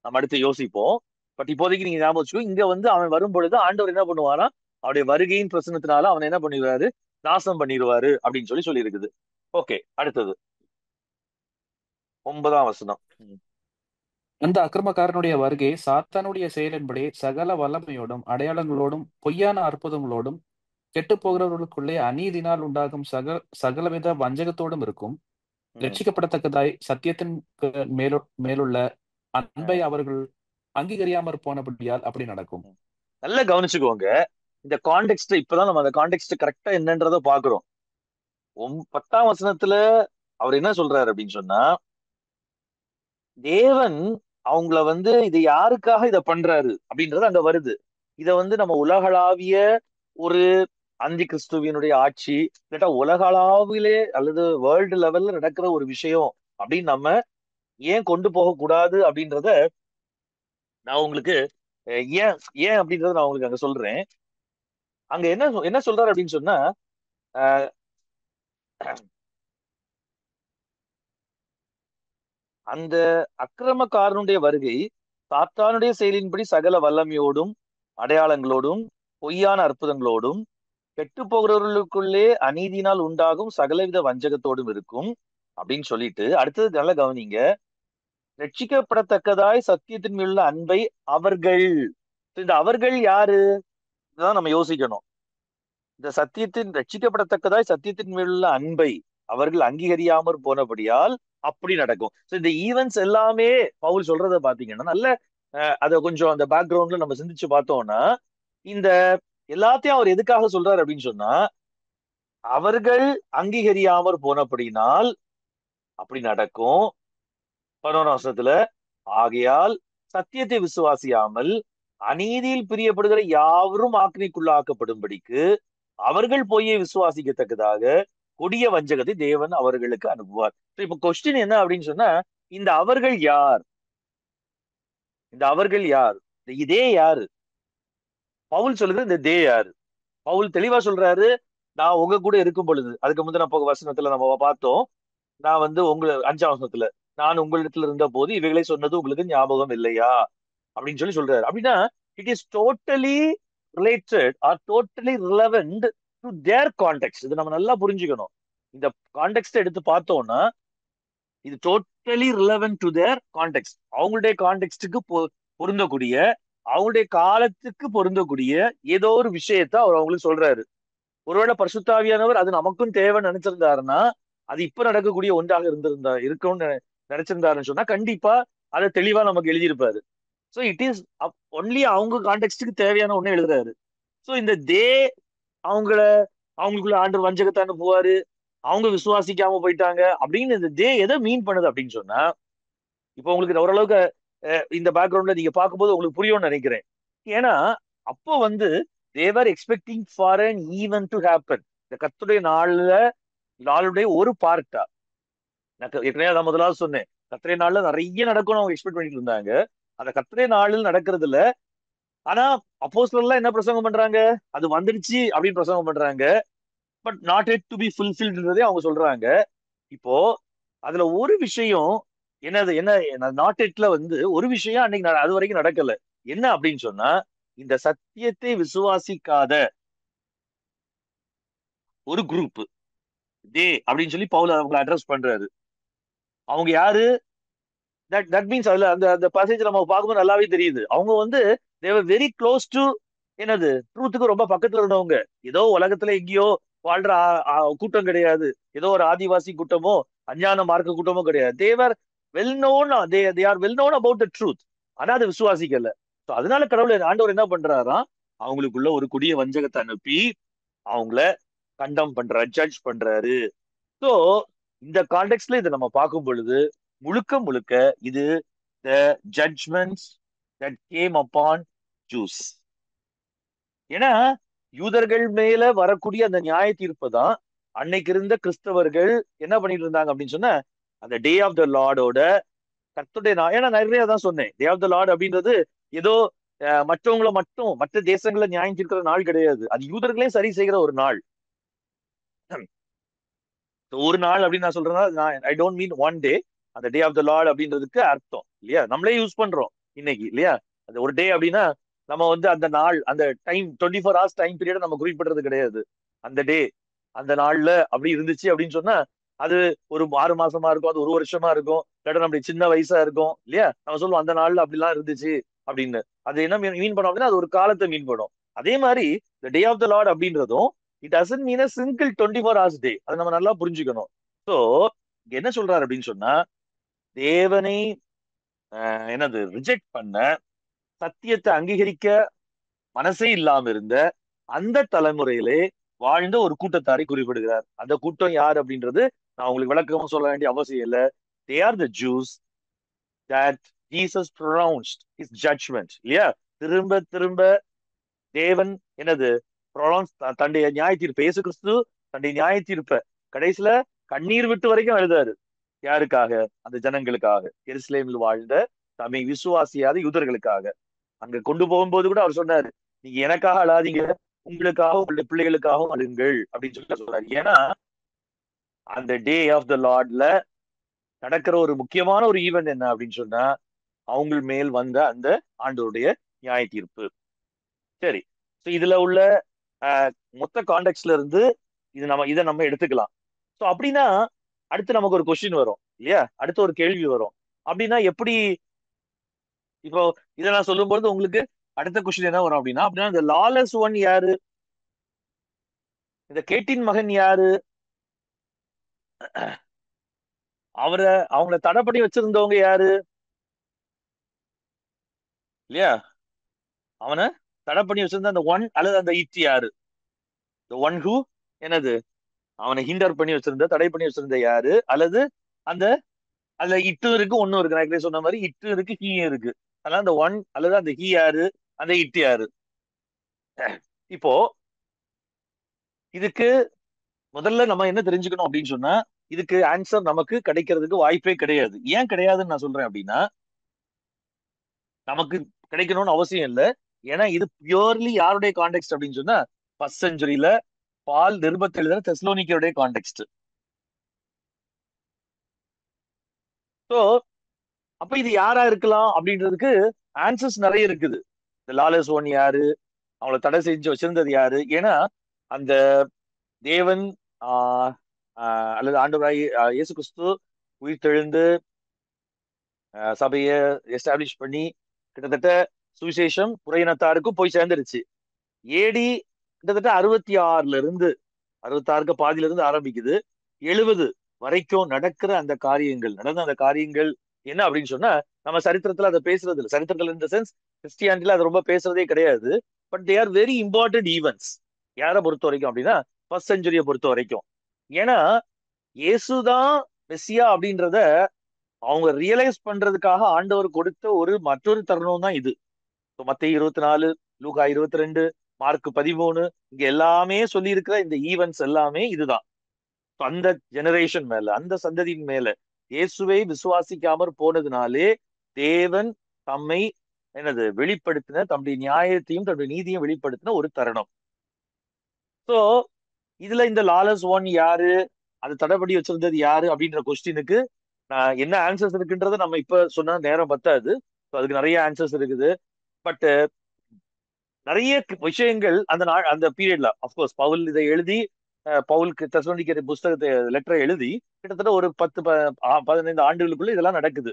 நம்ம அடுத்து யோசிப்போம். பட் இப்போதைக்கு நீங்க ஞாபகம் வச்சுக்கோ, இங்க அவன் வரும் பொழுது ஆண்டவர் என்ன பண்ணுவாரா, அவருடைய வருகையின் பிரசனத்தினால அவன் என்ன பண்ணிடுவாரு, நாசம் பண்ணிடுவாரு அப்படின்னு சொல்லி இருக்குது. ஓகே, அடுத்தது 9ஆம் வசனம். அந்த அக்கிரமக்காரனுடைய வருகை சாத்தானுடைய செயலின்படி சகல வல்லமையோடும் அடையாளங்களோடும் பொய்யான அற்புதங்களோடும் கெட்டுப் போகிறவர்களுக்குள்ளே அநீதினால் உண்டாகும் சகலவித வஞ்சகத்தோடும் இருக்கும். ம், ரட்சிக்கப்படத்தக்கதாய் சத்தியத்தின் மேலுள்ள அன்பை ம், அவர்கள் அங்கீகரியாமற் போனபடியால் அப்படி நடக்கும். ம். நல்லா கவனிச்சுக்கோங்க. இந்த கான்டெக்ட் இப்பதான் நம்ம அந்த கான்டெக்ட் கரெக்டா என்னன்றத பாக்குறோம். 10ஆம் வசனத்துல அவர் என்ன சொல்றாரு அப்படின்னு சொன்னா, தேவன் அவங்கள இது யாருக்காக இத பண்றாரு அப்படின்றது அங்க வருது. இத நம்ம உலகளாவிய ஒரு அந்தி கிறிஸ்துவினுடைய ஆட்சி, இல்லாட்டா உலகளாவிலே அல்லது வேர்ல்டு லெவல்ல நடக்கிற ஒரு விஷயம் அப்படின்னு நம்ம ஏன் கொண்டு போக கூடாது அப்படின்றத நான் உங்களுக்கு ஏன் ஏன் அப்படின்றத நான் உங்களுக்கு அங்க சொல்றேன். அங்க என்ன சொல்றாரு அப்படின்னு சொன்னா, அஹ், அந்த அக்கிரமக்காரனுடைய வருகை சாத்தானுடைய செயலின்படி சகல வல்லமையோடும் அடையாளங்களோடும் பொய்யான அற்புதங்களோடும் கெட்டு போகிறவர்களுக்குள்ளே அநீதியினால் உண்டாகும் சகலவித வஞ்சகத்தோடும் இருக்கும் அப்படின்னு சொல்லிட்டு அடுத்தது நல்ல கவனிங்க. ரட்சிக்கப்படத்தக்கதாய் சத்தியத்தின் மேலுள்ள அன்பை அவர்கள், இந்த அவர்கள் யாரு, இதுதான் நம்ம யோசிக்கணும். இந்த ரட்சிக்கப்படத்தக்கதாய் சத்தியத்தின் மேலுள்ள அன்பை அவர்கள் அங்கீகரியாமற் போனபடியால் அப்படி நடக்கும். இந்த ஈவெண்ட்ஸ் எல்லாமே பவுல் சொல்றத பாத்தீங்கன்னா நல்ல அதை கொஞ்சம் அந்த பேக்ரவுண்ட்ல நம்ம சிந்திச்சு பார்த்தோம்னா, இந்த எல்லாத்தையும் அவர் எதுக்காக சொல்றாரு அப்படின்னு சொன்னா, அவர்கள் அங்கீகரியாமற் போனபடினால் அப்படி நடக்கும். 11ஆம் வசனத்துல, ஆகையால் சத்தியத்தை விசுவாசியாமல் அநீதியில் பிரியப்படுகிற யாவரும் ஆக்கினைக்குள்ளாக்கப்படும்படிக்கு அவர்கள் பொய்யை விசுவாசிக்கத்தக்கதாக கொடிய வஞ்சகத்தை தேவன் அவர்களுக்கு அனுப்புவார். இப்ப கொஸ்டின் என்ன அப்படின்னு சொன்னா, இந்த அவர்கள் யார், இந்த அவர்கள் யார், இந்த இதே யாரு, பவுல் சொல்லுது இந்த தே யாரு. பவுல் தெளிவா சொல்றாரு, நான் உங்க கூட இருக்கும் பொழுது, அதுக்கு முந்தின வசனத்துல நம்ம பார்த்தோம், நான் உங்க 5ஆம் வசனத்துல, நான் உங்களிடத்துல இருந்த போது இவைகளை சொன்னது உங்களுக்கு ஞாபகம் இல்லையா அப்படின்னு சொல்றாரு. அப்படின்னா it is totally related or totally relevant to their context. இது நம்ம நல்லா புரிஞ்சுக்கணும். இந்த கான்டெக்ட் எடுத்து பார்த்தோம்னா இது totally relevant to their context. அவங்களுடைய கான்டெக்ட்டுக்கு பொருந்தக்கூடிய, அவங்களுடைய காலத்துக்கு பொருந்தக்கூடிய ஏதோ ஒரு விஷயத்த அவர் அவங்களுக்கு சொல்றாரு. ஒருவேளை பரிசுத்தாவியானவர் அது நமக்கும் தேவைன்னு நினைச்சிருந்தாருன்னா, அது இப்ப நடக்கக்கூடிய ஒன்றாக இருக்கும்னு நினைச்சிருந்தாருன்னு சொன்னா கண்டிப்பா அதை தெளிவா நமக்கு எழுதியிருப்பாரு. ஸோ இட் இஸ் ஒன்லி அவங்க கான்டெக்ட்டுக்கு தேவையான ஒண்ணு எழுதுறாரு. ஸோ இந்த அவங்கள அவங்களுக்குள்ள ஆண்டு வஞ்சகத்தை அனுப்புவாரு, அவங்க விசுவாசிக்காம போயிட்டாங்க அப்படின்னு இந்த எதை மீன் பண்ணுது அப்படின்னு சொன்னா, இப்போ உங்களுக்கு ஓரளவுக்கு இந்த பேக்ரவுண்ட்ல நீங்க பார்க்கும்போது உங்களுக்கு புரியும்னு நினைக்கிறேன். ஏன்னா அப்போ they were expecting for an event to happen. இந்த கர்த்தருடைய நாளுடைய ஒரு பார்ட்டா, நான் ஏற்கனவே அதான் முதலாவது சொன்னேன், கர்த்தருடைய நாள்ல நிறைய நடக்கும்னு அவங்க எக்ஸ்பெக்ட் பண்ணிட்டு இருந்தாங்க. அந்த கர்த்தருடைய நாளில் நடக்கிறது இல்ல. ஆனா அப்போஸ்தலர்லாம் என்ன பிரசங்கம் பண்றாங்க? அது வந்துடுச்சு அப்படின்னு பிரசங்கம் பண்றாங்க. But not yet to be ஃபுல்ஃபில்ன்றதே அவங்க சொல்றாங்க. இப்போ அதுல ஒரு விஷயம் என்னது, என்ன நாட் எட்ல வந்து ஒரு விஷயம் அன்னைக்கு அது வரைக்கும் நடக்கல. என்ன அப்படின்னு சொன்னா, இந்த சத்தியத்தை விசுவாசிக்காத ஒரு குரூப் டே அப்படின்னு சொல்லி பவுல் அவங்களை அட்ரஸ் பண்றாரு. அவங்க யாரு? தட் மீன்ஸ் அதுல அந்த அந்த பாசேஜ் நம்ம பார்க்கும்போது நல்லாவே தெரியுது. அவங்க வந்து தேவர் வெரி க்ளோஸ் டு என்னது ட்ரூத்துக்கு ரொம்ப பக்கத்துல இருந்தவங்க. ஏதோ உலகத்துல எங்கேயோ வாழ்ற கூட்டம் கிடையாது. ஏதோ ஒரு ஆதிவாசி கூட்டமோ அஞ்ஞான மார்க்க கூட்டமோ கிடையாது. They were well known, they are well known about the truth. ஆனா அது விசுவாசிக்கல. So அதனால கடவுள் ஆண்டவர் என்ன பண்றாராம், அவங்களுக்குள்ள ஒரு கொடிய வஞ்சகத்தை அனுப்பி அவங்கள கண்டம் பண்றாரு, ஜட்ஜ் பண்றாரு. சோ இந்த கான்டெக்ட்ல இதை நம்ம பார்க்கும் பொழுது முழுக்க முழுக்க இது the judgements that came upon Jews. ஏன்னா யூதர்கள் மேல வரக்கூடிய அந்த நியாய தீர்ப்பு தான் அன்னைக்கு இருந்த கிறிஸ்தவர்கள் என்ன பண்ணிட்டு இருந்தாங்க அப்படின்னு சொன்னா, அந்த டே ஆஃப் த லார்டோட கர்த்தருடைய நாள். ஏன்னா நிறைய தான் சொன்னேன், டே ஆஃப் த லார்ட் அப்படின்றது ஏதோ மற்றவங்களை மட்டும் மற்ற தேசங்களை நியாயம் தீர்க்கிற நாள் கிடையாது. அது யூதர்களே சரி செய்கிற ஒரு நாள். ஒரு நாள் அப்படின்னு நான் சொல்றேன்னா, I don't mean one day. அந்த டே ஆஃப் த லார்ட் அப்படின்றதுக்கு அர்த்தம் இல்லையா, நம்மளே யூஸ் பண்றோம் இன்னைக்கு இல்லையா. அந்த ஒரு டே அப்படின்னா நம்ம வந்து அந்த நாள், அந்த டைம் 24 hours டைம் பீரியட் நம்ம குறிப்பிடுறது கிடையாது. அந்த டே அந்த நாள்ல அப்படி இருந்துச்சு அப்படின்னு சொன்னா, அது ஒரு 6 மாசமா இருக்கும், அது ஒரு வருஷமா இருக்கும், இல்லாட்டா நம்ம சின்ன வயசா இருக்கும் இல்லையா. நம்ம சொல்லுவோம் அந்த நாள்ல அப்படிலாம் இருந்துச்சு அப்படின்னு. அது என்ன மீன் பண்ணோம் அப்படின்னா, அது ஒரு காலத்தை மீன் பண்ணும். அதே மாதிரி இந்த டே ஆஃப் த லார்ட் அப்படின்றதும் it doesn't mean a single 24 hours டே. அதை நம்ம நல்லா புரிஞ்சுக்கணும். சோ என்ன சொல்றாரு அப்படின்னு சொன்னா, தேவனை என்னது ரிஜெக்ட் பண்ண, சத்தியத்தை அங்கீகரிக்க மனசே இல்லாம இருந்த அந்த தலைமுறையிலே வாழ்ந்த ஒரு கூட்டத்தாரை குறிப்பிடுகிறார். அந்த கூட்டம் யார் அப்படின்றது நான் உங்களுக்கு விளக்கமா சொல்ல வேண்டிய அவசியம் இல்லை. They are the juice that Jesus pronounced his judgment இல்லையா. திரும்ப திரும்ப தேவன் என்னது ப்ரொனவுன்ஸ் தன்னுடைய நியாய தீர்ப்பு, இயேசு கிறிஸ்து தன்னுடைய நியாய தீர்ப்பை கடைசியில கண்ணீர் விட்டு வரைக்கும் எழுதாரு. யாருக்காக? அந்த ஜனங்களுக்காக, எருசலேமில் வாழ்ந்த தம்மை விசுவாசியாத யூதர்களுக்காக. அங்க கொண்டு போகும்போது கூட அவர் சொன்னாரு, நீங்க எனக்காக அழாதீங்க, உங்களுக்காக உங்களுடைய பிள்ளைகளுக்காகவும் அழுங்கள் அப்படின்னு சொல்லி சொல்றாரு. ஏன்னா அந்த டே ஆஃப் த லார்ட்ல நடக்கிற ஒரு முக்கியமான ஒரு ஈவெண்ட் என்ன அப்படின்னு சொன்னா, அவங்க மேல் வந்த அந்த ஆண்டவருடைய நியாய தீர்ப்பு. சரி, இதுல உள்ள அஹ், மொத்த கான்டெக்ட்ல இருந்து இதை நம்ம எடுத்துக்கலாம். ஸோ அப்படின்னா அடுத்து நமக்கு ஒரு கொஸ்டின் வரும் இல்லையா, அடுத்து ஒரு கேள்வி வரும். அப்படின்னா எப்படி இப்போ இதை நான் சொல்லும்போது உங்களுக்கு அடுத்த கொஸ்டின் என்ன வரும் அப்படின்னா, இந்த லாலஸ் ஒன் யாரு, இந்த கேட்டின் மகன் யாரு, அவங்கள தடை பண்ணி வச்சிருந்தவங்க யாரு இல்லையா. அவனை தடை பண்ணி வச்சிருந்த அந்த ஒன் அல்லது அந்த இட் யாரு, ஒன் ஹூ என்னது அவனை ஹிண்டர் பண்ணி வச்சிருந்த, தடை பண்ணி வச்சிருந்த யாரு, அல்லது அந்த அதுல இட்டும் இருக்கு ஒன்னும் இருக்கு. நான் ஏற்கனவே சொன்ன மாதிரி இட்டும் இருக்கு ஹீயும் இருக்கு. அதனால அந்த ஒன் அல்லது அந்த ஹீ யாரு, அந்த இட் யாரு. இப்போ இதுக்கு முதல்ல நம்ம என்ன தெரிஞ்சுக்கணும் அப்படின்னு சொன்னா, இதுக்கு ஆன்சர் நமக்கு கிடைக்கிறதுக்கு வாய்ப்பே கிடையாது. ஏன் கிடையாதுன்னு நான் சொல்றேன் அப்படின்னா, நமக்கு கிடைக்கணும்னு அவசியம் இல்லை. ஏன்னா இது பியூர்லி யாருடைய கான்டெக்ட் அப்படின்னு சொன்னா, ஃபர்ஸ்ட் செஞ்சுரியில பால் நிருபத்தில் எழுதுற தெஸ்லோனிக்கருடைய கான்டெக்ட். ஸோ அப்ப இது யாரா இருக்கலாம் அப்படின்றதுக்கு ஆன்சர்ஸ் நிறைய இருக்குது. இந்த லாலஸ் ஒன் யாரு, அவங்கள தடை செஞ்சு வச்சிருந்தது யாரு. ஏன்னா அந்த தேவன் ஆஹ் அல்லது ஆண்டவராய் இயேசு கிறிஸ்து உயிர்த்தெழுந்து சபையை எஸ்டாப்ளிஷ் பண்ணி கிட்டத்தட்ட சுவிசேஷம் புறையினத்தாருக்கும் போய் சேர்ந்துருச்சு. ஏடி கிட்டத்தட்ட 66 பாதியில இருந்து ஆரம்பிக்குது, 70 வரைக்கும் நடக்கிற அந்த காரியங்கள், நடந்த அந்த காரியங்கள் என்ன அப்படின்னு சொன்னா, நம்ம சரித்திரத்துல அதை பேசுறது இல்லை. சரித்திரத்துல இந்த சென்ஸ் கிறிஸ்டியானிட்டில அதை ரொம்ப பேசுறதே கிடையாது. But they are very important events. யாரை பொறுத்த வரைக்கும் அப்படின்னா, ஃபர்ஸ்ட் செஞ்சுரியை பொறுத்த வரைக்கும். ஏன்னா இயேசுதான் மெஸ்ஸியா அப்படின்றத அவங்க ரியலைஸ் பண்றதுக்காக ஆண்டவர் கொடுத்த மற்றொரு தருணம் தான் இது. மத்தேயு 24, லூக்கா 22, மார்க் 13, இங்க எல்லாமே சொல்லி இருக்கிற இந்த ஈவெண்ட்ஸ் எல்லாமே இதுதான். அந்த ஜெனரேஷன் மேல, அந்த சந்ததியின் மேல இயேசுவை விசுவாசிக்காமற் போனதுனாலே தேவன் தம்மை வெளிப்படுத்தின, தம்முடைய நியாயத்தையும் தன்னுடைய நீதியும் வெளிப்படுத்தின ஒரு தருணம். சோ இதுல இந்த லாலஸ் ஒன் யாரு, அது தடைப்படி வச்சிருந்தது யாரு அப்படின்ற கொஸ்டினுக்கு என்ன ஆன்சர்ஸ் இருக்குன்றத நம்ம இப்ப சொன்னா நேரம் பத்தாது. அதுக்கு நிறைய ஆன்சர்ஸ் இருக்குது. பட் நிறைய விஷயங்கள் அந்த அந்த பீரியட்ல அப்கோர்ஸ் பவுல் இதை எழுதி பவுலுக்கு தெசலோனிக்கேயர் புஸ்தகத்தை லெட்டரை எழுதி கிட்டத்தட்ட ஒரு 10-15 ஆண்டுகளுக்குள்ள இதெல்லாம் நடக்குது.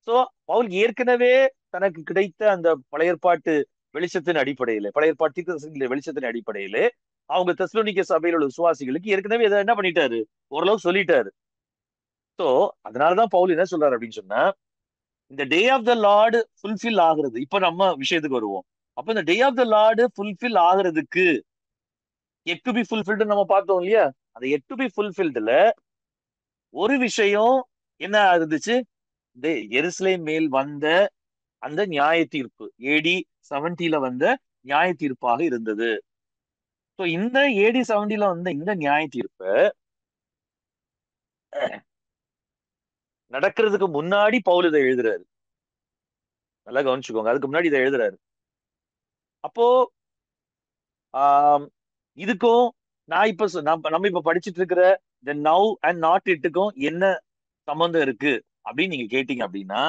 சோ பவுல் ஏற்கனவே தனக்கு கிடைத்த அந்த பழைய ஏற்பாட்டு வெளிச்சத்தின் அடிப்படையில, பழைய ஏற்பாட்டு தீர்க்கதரிசனங்களின் வெளிச்சத்தின் அடிப்படையிலே அவங்க தெசலோனிக்கே சபையில் உள்ள விசுவாசிகளுக்கு ஏற்கனவே இதை என்ன பண்ணிட்டாரு, ஓரளவு சொல்லிட்டாரு. சோ அதனாலதான் பவுல் என்ன சொல்றாரு அப்படின்னு சொன்னா, இந்த day of the Lord fulfil ஆகுறது. இப்ப நம்ம விஷயத்துக்கு வருவோம். அப்ப இந்த day of the Lord fulfil ஆகுறதுக்கு எட் டு பி ஃபுல்ஃபில்டு நம்ம பார்த்தோம் இல்லையா, அந்த எட் டு பி ஃபுல்ஃபில்டுல ஒரு விஷயம் என்ன இருந்துச்சு, எருசலேம் மேல் வந்த அந்த நியாய தீர்ப்பு ஏடி 70 வந்த நியாய தீர்ப்பாக இருந்தது. சோ இந்த ஏடி 70 வந்த இந்த நியாய தீர்ப்பை நடக்கிறதுக்கு முன்னாடி பவுல் இதை எழுதுறாரு. நல்லா கவனிச்சுக்கோங்க, அதுக்கு முன்னாடி இதை எழுதுறாரு. அப்போ ஆஹ் இதுக்கும் நான் இப்ப நம்ம இப்ப படிச்சுட்டு இருக்கிற இந்த நவ் அண்ட் நாட் இட்டுக்கும் என்ன சம்பந்தம் இருக்கு அப்படின்னு நீங்க கேட்டீங்க அப்படின்னா,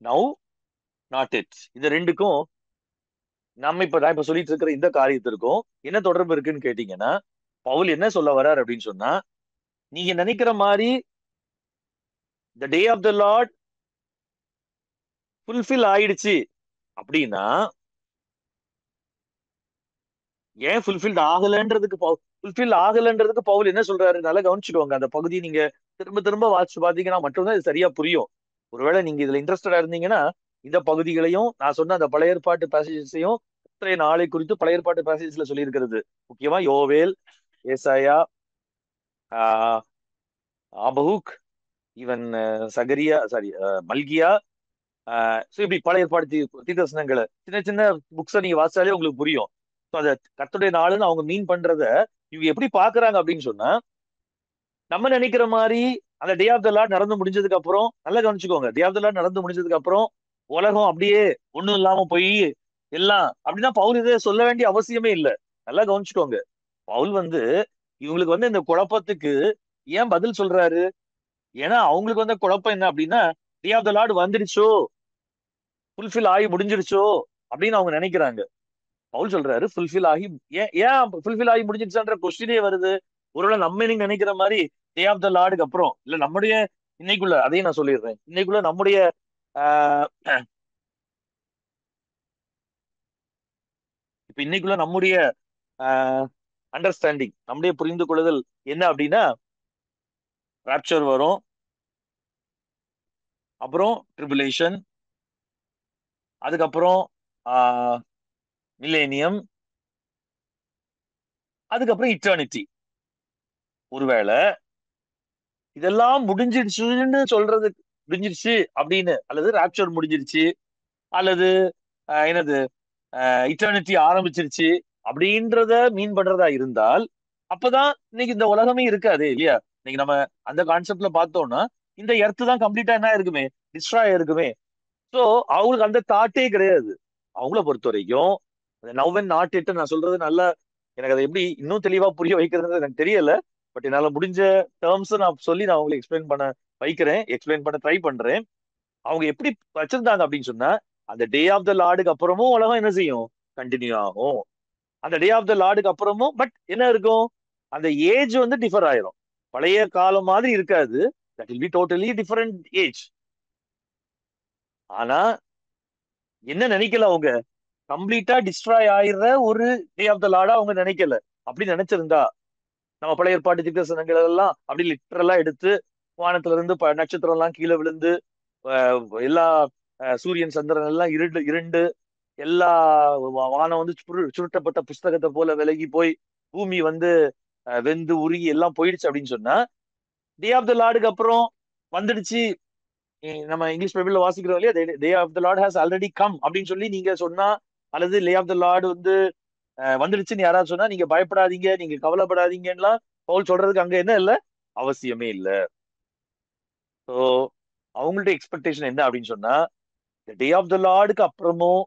நவ் நாட் இட் இந்த ரெண்டுக்கும் நம்ம நான் இப்ப சொல்லிட்டு இருக்கிற இந்த காரியத்திற்கும் என்ன தொடர்பு இருக்குன்னு கேட்டீங்கன்னா, பவுல் என்ன சொல்ல வர்றார் அப்படின்னு சொன்னா, நீங்க நினைக்கிற மாதிரி the day of the Lord fulfil ஆயிடுச்சு அப்படின்னா, ஏன் ஃபுல்ஃபில் ஆகலன்றதுக்கு பவுல் என்ன சொல்றாரு நல்லா கவனிச்சுக்கோங்க. அந்த பகுதி நீங்க திரும்ப திரும்ப வாசிச்சு பாத்தீங்கன்னா மட்டும்தான் இது சரியா புரியும். ஒருவேளை நீங்க இதுல இன்ட்ரெஸ்டடா இருந்தீங்கன்னா இந்த பகுதிகளையும் நான் சொன்ன அந்த பழைய ஏற்பாட்டு பேசேஜஸையும் இன்றைய நாளை குறித்து பழைய ஏற்பாட்டு பேசேஜஸ்ல சொல்லி இருக்கிறது, முக்கியமா யோவேல், ஏசாயா, ஆஹ் ஆபகுக், ஈவன் சகரியா, சாரி மல்கியா, இப்படி பழைய ஏற்பாடு தீர்க்கதரிசனங்களை சின்ன சின்ன புக்ஸை நீங்க வாசிச்சாலே உங்களுக்கு புரியும். அதை கர்த்தருடைய நாளுன்னு அவங்க மீன் பண்றத இவங்க எப்படி பாக்குறாங்க அப்படின்னு சொன்னா, நம்ம நினைக்கிற மாதிரி அந்த டே ஆஃப் த லார்ட் நடந்து முடிஞ்சதுக்கு அப்புறம் நல்லா கவனிச்சுக்கோங்க, டே ஆஃப் த லார்ட் நடந்து முடிஞ்சதுக்கு அப்புறம் உலகம் அப்படியே ஒண்ணும் இல்லாம போய் எல்லாம் அப்படின்னா பவுல் இதை சொல்ல வேண்டிய அவசியமே இல்லை. நல்லா கவனிச்சுக்கோங்க, பவுல் இவங்களுக்கு இந்த குழப்பத்துக்கு ஏன் பதில் சொல்றாரு, ஏன்னா அவங்களுக்கு குழப்பம் என்ன அப்படின்னா, டே ஆஃப் த லார்ட் வந்துடுச்சோ, ஃபுல்ஃபில் ஆகி முடிஞ்சிருச்சோ அப்படின்னு அவங்க நினைக்கிறாங்க. பவுல் சொல்றாரு ஃபுல்ஃபில் ஆகி, ஏன் ஏன் ஃபுல்ஃபில் ஆகி முடிஞ்சிருச்சான்ற கொஸ்டினே வருது. ஒருவேளை நம்ம நீங்க நினைக்கிற மாதிரி டே ஆஃப் த லார்டுக்கு அப்புறம் இல்ல நம்முடைய இன்னைக்குள்ள, அதையும் நான் சொல்லிடுறேன், இன்னைக்குள்ள நம்முடைய ஆஹ் இப்ப இன்னைக்குள்ள நம்முடைய அண்டர்ஸ்டாண்டிங், நம்முடைய புரிந்து கொள்ளுதல் என்ன அப்படின்னா, ராப்சர் வரும், அப்புறம் ட்ரிபுலேஷன், அதுக்கப்புறம் மில்லேனியம், அதுக்கப்புறம் இட்டர்னிட்டி. ஒருவேளை இதெல்லாம் முடிஞ்சிடுச்சுன்னு சொல்றது, முடிஞ்சிருச்சு அப்படின்னு, அல்லது ராப்சர் முடிஞ்சிருச்சு, அல்லது என்னது இட்டர்னிட்டி ஆரம்பிச்சிருச்சு அப்படின்றத மீன் பண்றதா இருந்தால், அப்பதான் இன்னைக்கு இந்த உலகமே இருக்காது இல்லையா. இன்னைக்கு நம்ம அந்த கான்செப்ட்ல பார்த்தோம்னா இந்த எர்த்து தான் கம்ப்ளீட்டா என்ன இருக்குமே, டிஸ்ட்ராய் இருக்குமே. சோ அவங்களுக்கு அந்த தாட்டே கிடையாது. அவங்கள பொறுத்த வரைக்கும் நவ் அண்ட் நாட் இட் நான் சொல்றது நல்லா, எனக்கு அதை எப்படி இன்னும் தெளிவா புரிய வைக்கிறது எனக்கு தெரியல. பட் என்னால முடிஞ்ச டேர்ம்ஸ் நான் சொல்லி நான் உங்களுக்கு எக்ஸ்பிளைன் பண்ண ட்ரை பண்றேன். அவங்க எப்படி வச்சிருந்தாங்க அப்படின்னு சொன்னா, அந்த டே ஆஃப் த லார்டுக்கு அப்புறமும் உலகம் என்ன செய்யும், கண்டினியூ ஆகும். அந்த டே ஆஃப் த லார்டுக்கு அப்புறமும் பட் என்ன இருக்கும், அந்த ஏஜ் டிஃபர் ஆயிரும். பழைய காலம் மாதிரி இருக்காது. That will be totally different age. ஆனா என்ன நினைக்கல அவங்க, கம்ப்ளீட்டா டிஸ்ட்ராய் ஆயிடுற ஒரு டே ஆஃப் த லார்டா அவங்க நினைக்கல. அப்படி நினைச்சிருந்தா நம்ம பழைய ஏற்பாட்டு தீர்க்கதரிசனங்கள் எல்லாம் அப்படி லிட்டரலா எடுத்து வானத்துல இருந்து நட்சத்திரம் எல்லாம் கீழே விழுந்து எல்லா சூரியன் சந்திரன் எல்லாம் இருண்டு எல்லா வானம் சுருட்டப்பட்ட புஸ்தகத்தை போல விலகி போய் பூமி வெந்து உருகி எல்லாம் போயிடுச்சு அப்படின்னு சொன்னா, டே ஆஃப் த லார்டுக்கு அப்புறம் வந்துடுச்சு. நம்ம இங்கிலீஷ் பைபிள்ல வாசிக்கிறோம் இல்லையா, day of the Lord has already come அப்படின்னு சொல்லி நீங்க சொன்னா, அல்லது டே ஆஃப் த லார்டு வந்துடுச்சுன்னு யாராவது சொன்னா, நீங்க பயப்படாதீங்க, நீங்க கவலைப்படாதீங்கன்னா பவுல் சொல்றதுக்கு அங்க என்ன இல்ல, அவசியமே இல்ல. ஸோ அவங்கள்ட்ட எக்ஸ்பெக்டேஷன் என்ன அப்படின்னு சொன்னா, இந்த டே ஆஃப் த லார்டுக்கு அப்புறமும்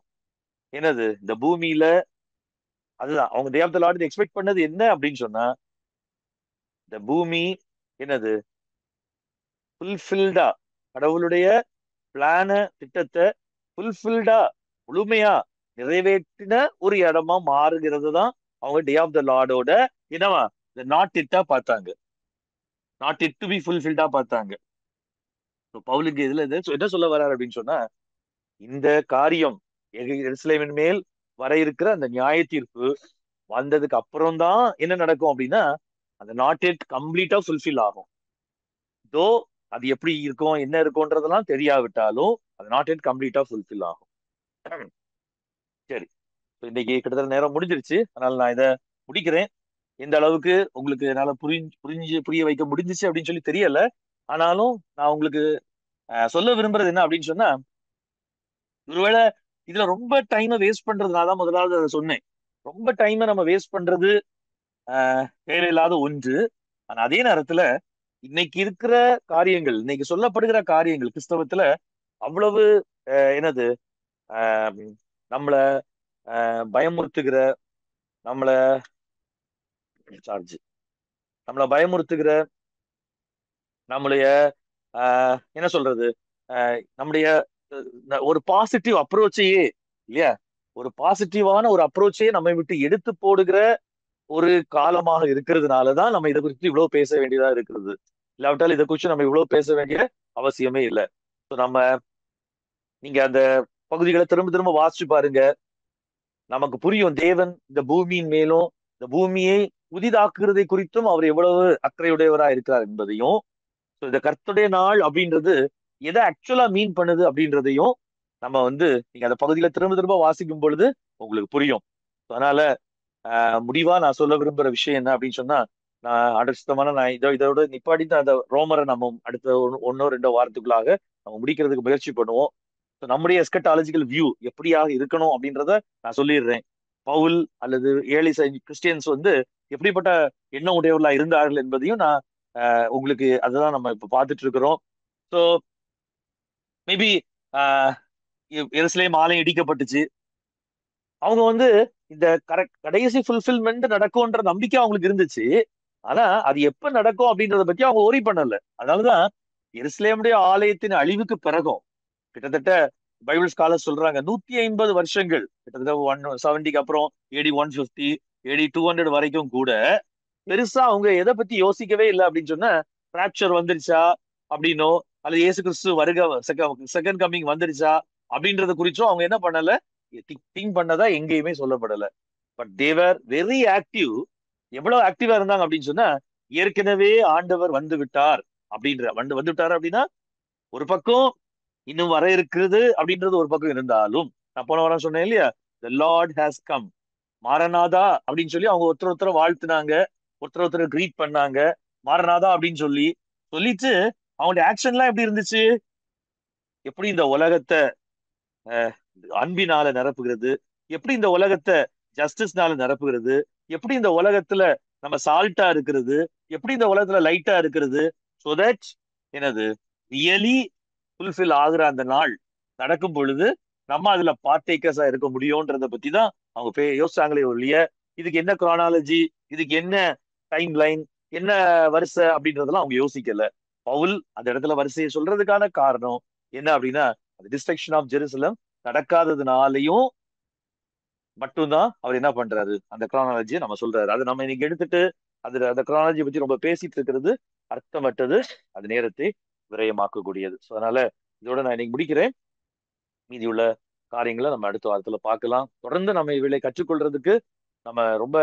என்னது இந்த பூமியில, அதுதான் அவங்க day of the Lord expect பண்ணது என்ன அப்படின்னு சொன்னா, இந்த பூமி என்னது ஃபுல்ஃபில்டா, கடவுளுடைய பிளான திட்டத்தை ஃபுல்ஃபில்டா முழுமையா நிறைவேற்றின ஒரு இடமா மாறுகிறது தான் அவங்க டே ஆஃப் த லார்டோட என்னவா, இந்த நாட் இட்டா பார்த்தாங்க, நாட் இட் டு பி ஃபுல்ஃபில்டா பார்த்தாங்க. So, பவுலுக்கு இதுல என்ன சொல்ல வர்றாரு அப்படின்னு சொன்னா, இந்த காரியம் எருசலேமின் மேல் வர இருக்கிற அந்த நியாய தீர்ப்பு வந்ததுக்கு அப்புறம் தான் என்ன நடக்கும் அப்படின்னா, அந்த நாட் இட் கம்ப்ளீட்டா ஃபுல்ஃபில் ஆகும். தோ அது எப்படி இருக்கும் என்ன இருக்கும்ன்றதெல்லாம் தெரியாவிட்டாலும் அது நாட் இட் கம்ப்ளீட்டா ஃபுல்ஃபில் ஆகும். சரி, இன்னைக்கு கிட்டத்தட்ட நேரம் முடிஞ்சிருச்சு, அதனால நான் இதை முடிக்கிறேன். எந்த அளவுக்கு உங்களுக்கு என்னால புரிய வைக்க முடிஞ்சிச்சு அப்படின்னு சொல்லி தெரியல. ஆனாலும் நான் உங்களுக்கு சொல்ல விரும்புறது என்ன அப்படின்னு சொன்னா, ஒருவேளை இதுல ரொம்ப டைமை வேஸ்ட் பண்றதுனால தான் முதலாவது அதை சொன்னேன். ரொம்ப டைமை நம்ம வேஸ்ட் பண்றது தேவையில்லாத ஒன்று. ஆனா அதே நேரத்துல இன்னைக்கு இருக்கிற காரியங்கள், இன்னைக்கு சொல்லப்படுகிற காரியங்கள் கிறிஸ்தவத்துல அவ்வளவு என்னது ஆஹ் நம்மள பயமுறுத்துகிற, நம்மள சார்ஜ் நம்மள பயமுறுத்துகிற, நம்மளுடைய என்ன சொல்றது, நம்முடைய ஒரு பாசிட்டிவ் அப்ரோச்சையே, இல்லையா, ஒரு பாசிட்டிவான ஒரு அப்ரோச்சையே நம்மை விட்டு எடுத்து போடுகிற ஒரு காலமாக இருக்கிறதுனாலதான் நம்ம இதை குறித்து இவ்வளவு பேச வேண்டியதா இருக்கிறது. இல்லாவிட்டால் இதை குறித்து நம்ம இவ்வளவு பேச வேண்டிய அவசியமே இல்லை. நம்ம நீங்க அந்த பகுதிகளை திரும்ப திரும்ப வாசிச்சு பாருங்க, நமக்கு புரியும் தேவன் இந்த பூமியின் மேலும் இந்த பூமியை புதிதாக்குறதை குறித்தும் அவர் எவ்வளவு அக்கறையுடையவரா இருக்கிறார் என்பதையும், இந்த கர்த்தருடைய நாள் அப்படின்றது எதை ஆக்சுவலா மீன் பண்ணுது அப்படின்றதையும் நம்ம நீங்க அந்த பகுதியில திரும்ப திரும்ப வாசிக்கும் பொழுது உங்களுக்கு புரியும். அதனால முடிவா நான் சொல்ல விரும்புற விஷயம் என்ன அப்படின்னு சொன்னா, நான் அடுத்தமான நான் இதோட நிப்பாட்டிட்டு அந்த ரோமரை நம்ம அடுத்த ஒன்னோ ரெண்டோ வாரத்துக்குள்ளாக நம்ம முடிக்கிறதுக்கு முயற்சி பண்ணுவோம். நம்முடைய எஸ்கட்டாலஜிக்கல் வியூ எப்படியாக இருக்கணும் அப்படின்றத நான் சொல்லிடுறேன். பவுல் அல்லது ஏர்லி கிறிஸ்டியன்ஸ் எப்படிப்பட்ட எண்ண உடையவர்களா இருந்தார்கள் என்பதையும் நான் உங்களுக்கு அதுதான் நம்ம இப்ப பார்த்துட்டு இருக்கிறோம். ஸோ மேபி எருசலேம் ஆலயம் இடிக்கப்பட்டுச்சு, அவங்க இந்த கடைசி ஃபுல்ஃபில்மெண்ட் நடக்கும்ன்ற நம்பிக்கை அவங்களுக்கு இருந்துச்சு. ஆனா அது எப்ப நடக்கும் அப்படின்றத பத்தி அவங்க ஒரி பண்ணல. அதனாலதான் எருசலேமுடைய ஆலயத்தின் அழிவுக்கு பிறகும் கிட்டத்தட்ட பைபிள் ஸ்காலர் சொல்றாங்க 150 வருஷங்கள், கிட்டத்தட்ட 170க்கு அப்புறம் AD 150 AD 200 வரைக்கும் கூட பெருசா அவங்க எதை பத்தி யோசிக்கவே இல்லை அப்படின்னு சொன்னா, பிராப்சர் வந்துருச்சா அப்படின்னோ அல்லது இயேசு கிறிஸ்து வருக செகண்ட் கம்மிங் வந்துருச்சா அப்படின்றத குறிச்சும் அவங்க என்ன பண்ணல, திங்க் பண்ணதா எங்கேயுமே சொல்லப்படல. But they were very active. எவ்வளவு ஆக்டிவா இருந்தாங்க அப்படின்னு சொன்னா, ஏற்கனவே ஆண்டவர் வந்து விட்டார் வந்து விட்டார் அப்படின்னா, ஒரு பக்கம் இன்னும் வர இருக்கிறது அப்படின்றது ஒரு பக்கம் இருந்தாலும், நான் போன வாரம் சொன்னேன் இல்லையா, the Lord has come, Maranatha அப்படின்னு சொல்லி அவங்க ஒருத்தர் வாழ்த்துனாங்க, ஒருத்தர் கிரீட் பண்ணாங்க, மாரநாதா அப்படின்னு சொல்லிட்டு அவங்களுடைய ஆக்ஷன்லாம் எப்படி இருந்துச்சு, எப்படி இந்த உலகத்தை அன்பினால நிரப்புகிறது, எப்படி இந்த உலகத்தை ஜஸ்டிஸ்னால நிரப்புகிறது, எப்படி இந்த உலகத்துல நம்ம சால்ட்டா இருக்கிறது, எப்படி இந்த உலகத்துல லைட்டா இருக்கிறது, சோ தட் என்னது ரியலி ஃபுல்ஃபில் ஆகுற அந்த நாள் நடக்கும் பொழுது நம்ம அதுல பார்ட்டேக்கர்ஸா இருக்க முடியும்ன்றத பத்தி தான் அவங்க யோசிச்சாங்களே ஒழிய, இதுக்கு என்ன குரானாலஜி, இதுக்கு என்ன டைம் லைன், என்ன வரிசை அப்படின்றதெல்லாம் அவங்க யோசிக்கல. பவுல் அந்த இடத்துல வரிசையை சொல்றதுக்கான காரணம் என்ன அப்படின்னா, அந்த டிஸ்ட்ரக்ஷன் ஆஃப் ஜெருசலம் நடக்காததுனாலையும் மட்டும்தான் அவர் என்ன பண்றாரு, அந்த குரானாலஜியை நம்ம சொல்றாரு. அது நம்ம இன்னைக்கு எடுத்துட்டு அந்த குரானாலஜி பத்தி ரொம்ப பேசிட்டு இருக்கிறது அர்த்தமற்றது, அது நேரத்தை விரயமாக்கக்கூடியது. ஸோ அதனால இதோட நான் இன்னைக்கு முடிக்கிறேன். மீதி உள்ள காரியங்களை நம்ம அடுத்த வாரத்துல பார்க்கலாம். தொடர்ந்து நம்ம இவளை கற்றுக்கொள்றதுக்கு நம்ம ரொம்ப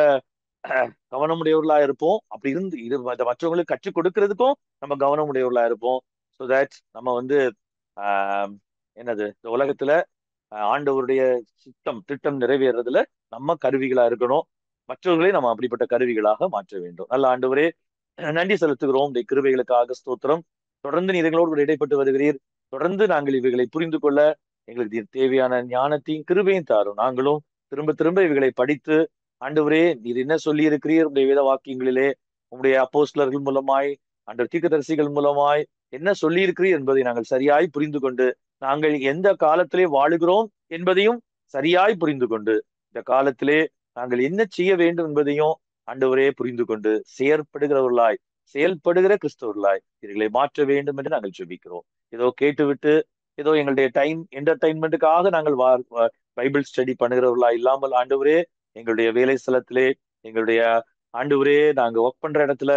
கவனமுடையவர்களா இருப்போம். அப்படி இருந்து இது மற்றவங்களுக்கு கற்றுக் கொடுக்கறதுக்கும் நம்ம கவனமுடையவர்களா இருப்போம். ஸோ தட் நம்ம ஆஹ் என்னது இந்த உலகத்துல ஆண்டவருடைய திட்டம் நிறைவேறதுல நம்ம கருவிகளா இருக்கணும். மற்றவர்களை நம்ம அப்படிப்பட்ட கருவிகளாக மாற்ற வேண்டும். நல்ல ஆண்டவரே, நன்றி செலுத்துகிறோம் இந்த கிருபைகளுக்காக ஸ்தோத்திரம். தொடர்ந்து நீர் எங்களோடு கூட இடைப்பட்டு வருகிறீர். தொடர்ந்து நாங்கள் இவைகளை புரிந்து கொள்ள எங்களுக்கு தேவையான ஞானத்தையும் கிருபையும் தாரும். நாங்களும் திரும்ப திரும்ப இவைகளை படித்து, ஆண்டவரே நீர் என்ன சொல்லி இருக்கிறீர் உடைய வேத வாக்கியங்களிலே, உங்களுடைய அப்போஸ்தலர்கள் மூலமாய், ஆண்டவர் தீர்க்கதரிசிகள் மூலமாய், என்ன சொல்லியிருக்கிறீர் என்பதை நாங்கள் சரியாய் புரிந்து கொண்டு, நாங்கள் எந்த காலத்திலே வாழுகிறோம் என்பதையும் சரியாய் புரிந்து கொண்டு, இந்த காலத்திலே நாங்கள் என்ன செய்ய வேண்டும் என்பதையும் ஆண்டவரே புரிந்து கொண்டு செயற்படுகிறவர்களாய், செயல்படுகிற கிறிஸ்தவர்களாய் இவர்களை மாற்ற வேண்டும் என்று நாங்கள் ஜெபிக்கிறோம். ஏதோ கேட்டுவிட்டு ஏதோ எங்களுடைய டைம் என்டர்டைன்மெண்ட்டுக்காக நாங்கள் பைபிள் ஸ்டடி பண்ணுகிறவர்களா இல்லாமல், ஆண்டவரே எங்களுடைய வேலை ஸ்தலத்திலே, எங்களுடைய ஆண்டவரே நாங்க ஒர்க் பண்ற இடத்துல,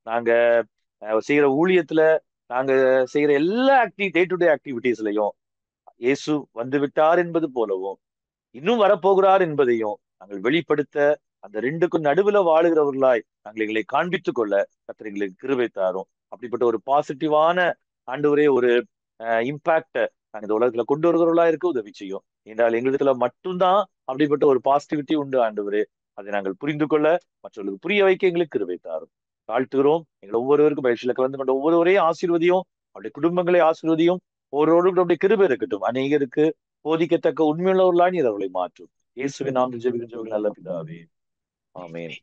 நாங்க செய்யற ஊழியத்துல, நாங்க செய்யற எல்லா டே டு டே ஆக்டிவிட்டீஸ்லயும் இயேசு வந்து விட்டார் என்பது போலவும் இன்னும் வரப்போகிறார் என்பதையும் நாங்கள் வெளிப்படுத்த, அந்த ரெண்டுக்கும் நடுவுல வாழுகிறவர்களாய் நாங்கள் எங்களை காண்பித்துக் கொள்ள கர்த்தர் எங்களுக்கு கிருபை தாரும். அப்படிப்பட்ட ஒரு பாசிட்டிவான ஆண்டவரே ஒரு இம்பாக்ட நாங்கள் இந்த உலகத்துல கொண்டு வருகிறவர்களா இருக்க உதவி செய்யும். என்றால் எங்களிடத்துல மட்டும்தான் அப்படிப்பட்ட ஒரு பாசிட்டிவிட்டி உண்டு ஆண்டவரே. அதை நாங்கள் புரிந்து கொள்ள, மற்றவர்களுக்கு புரிய வைக்க எங்களுக்கு கிருபை தாரும். தாழ்த்துகிறோம். எங்கள் ஒவ்வொருவருக்கும் பயிற்சியில கலந்து கொண்ட ஒவ்வொருவரையும் ஆசீர்வதியும், அவருடைய குடும்பங்களை ஆசீர்வதியும். ஒவ்வொருவருக்கும் நம்முடைய கிருபை இருக்கட்டும். அநேகருக்கு போதிக்கத்தக்க உண்மையுள்ளவர்களாய் நீர் அவர்களை மாற்றும். இயேசுவின் நாமத்தில் ஜெபிக்கிறோம் நல்ல பிதாவே. ஆமென்.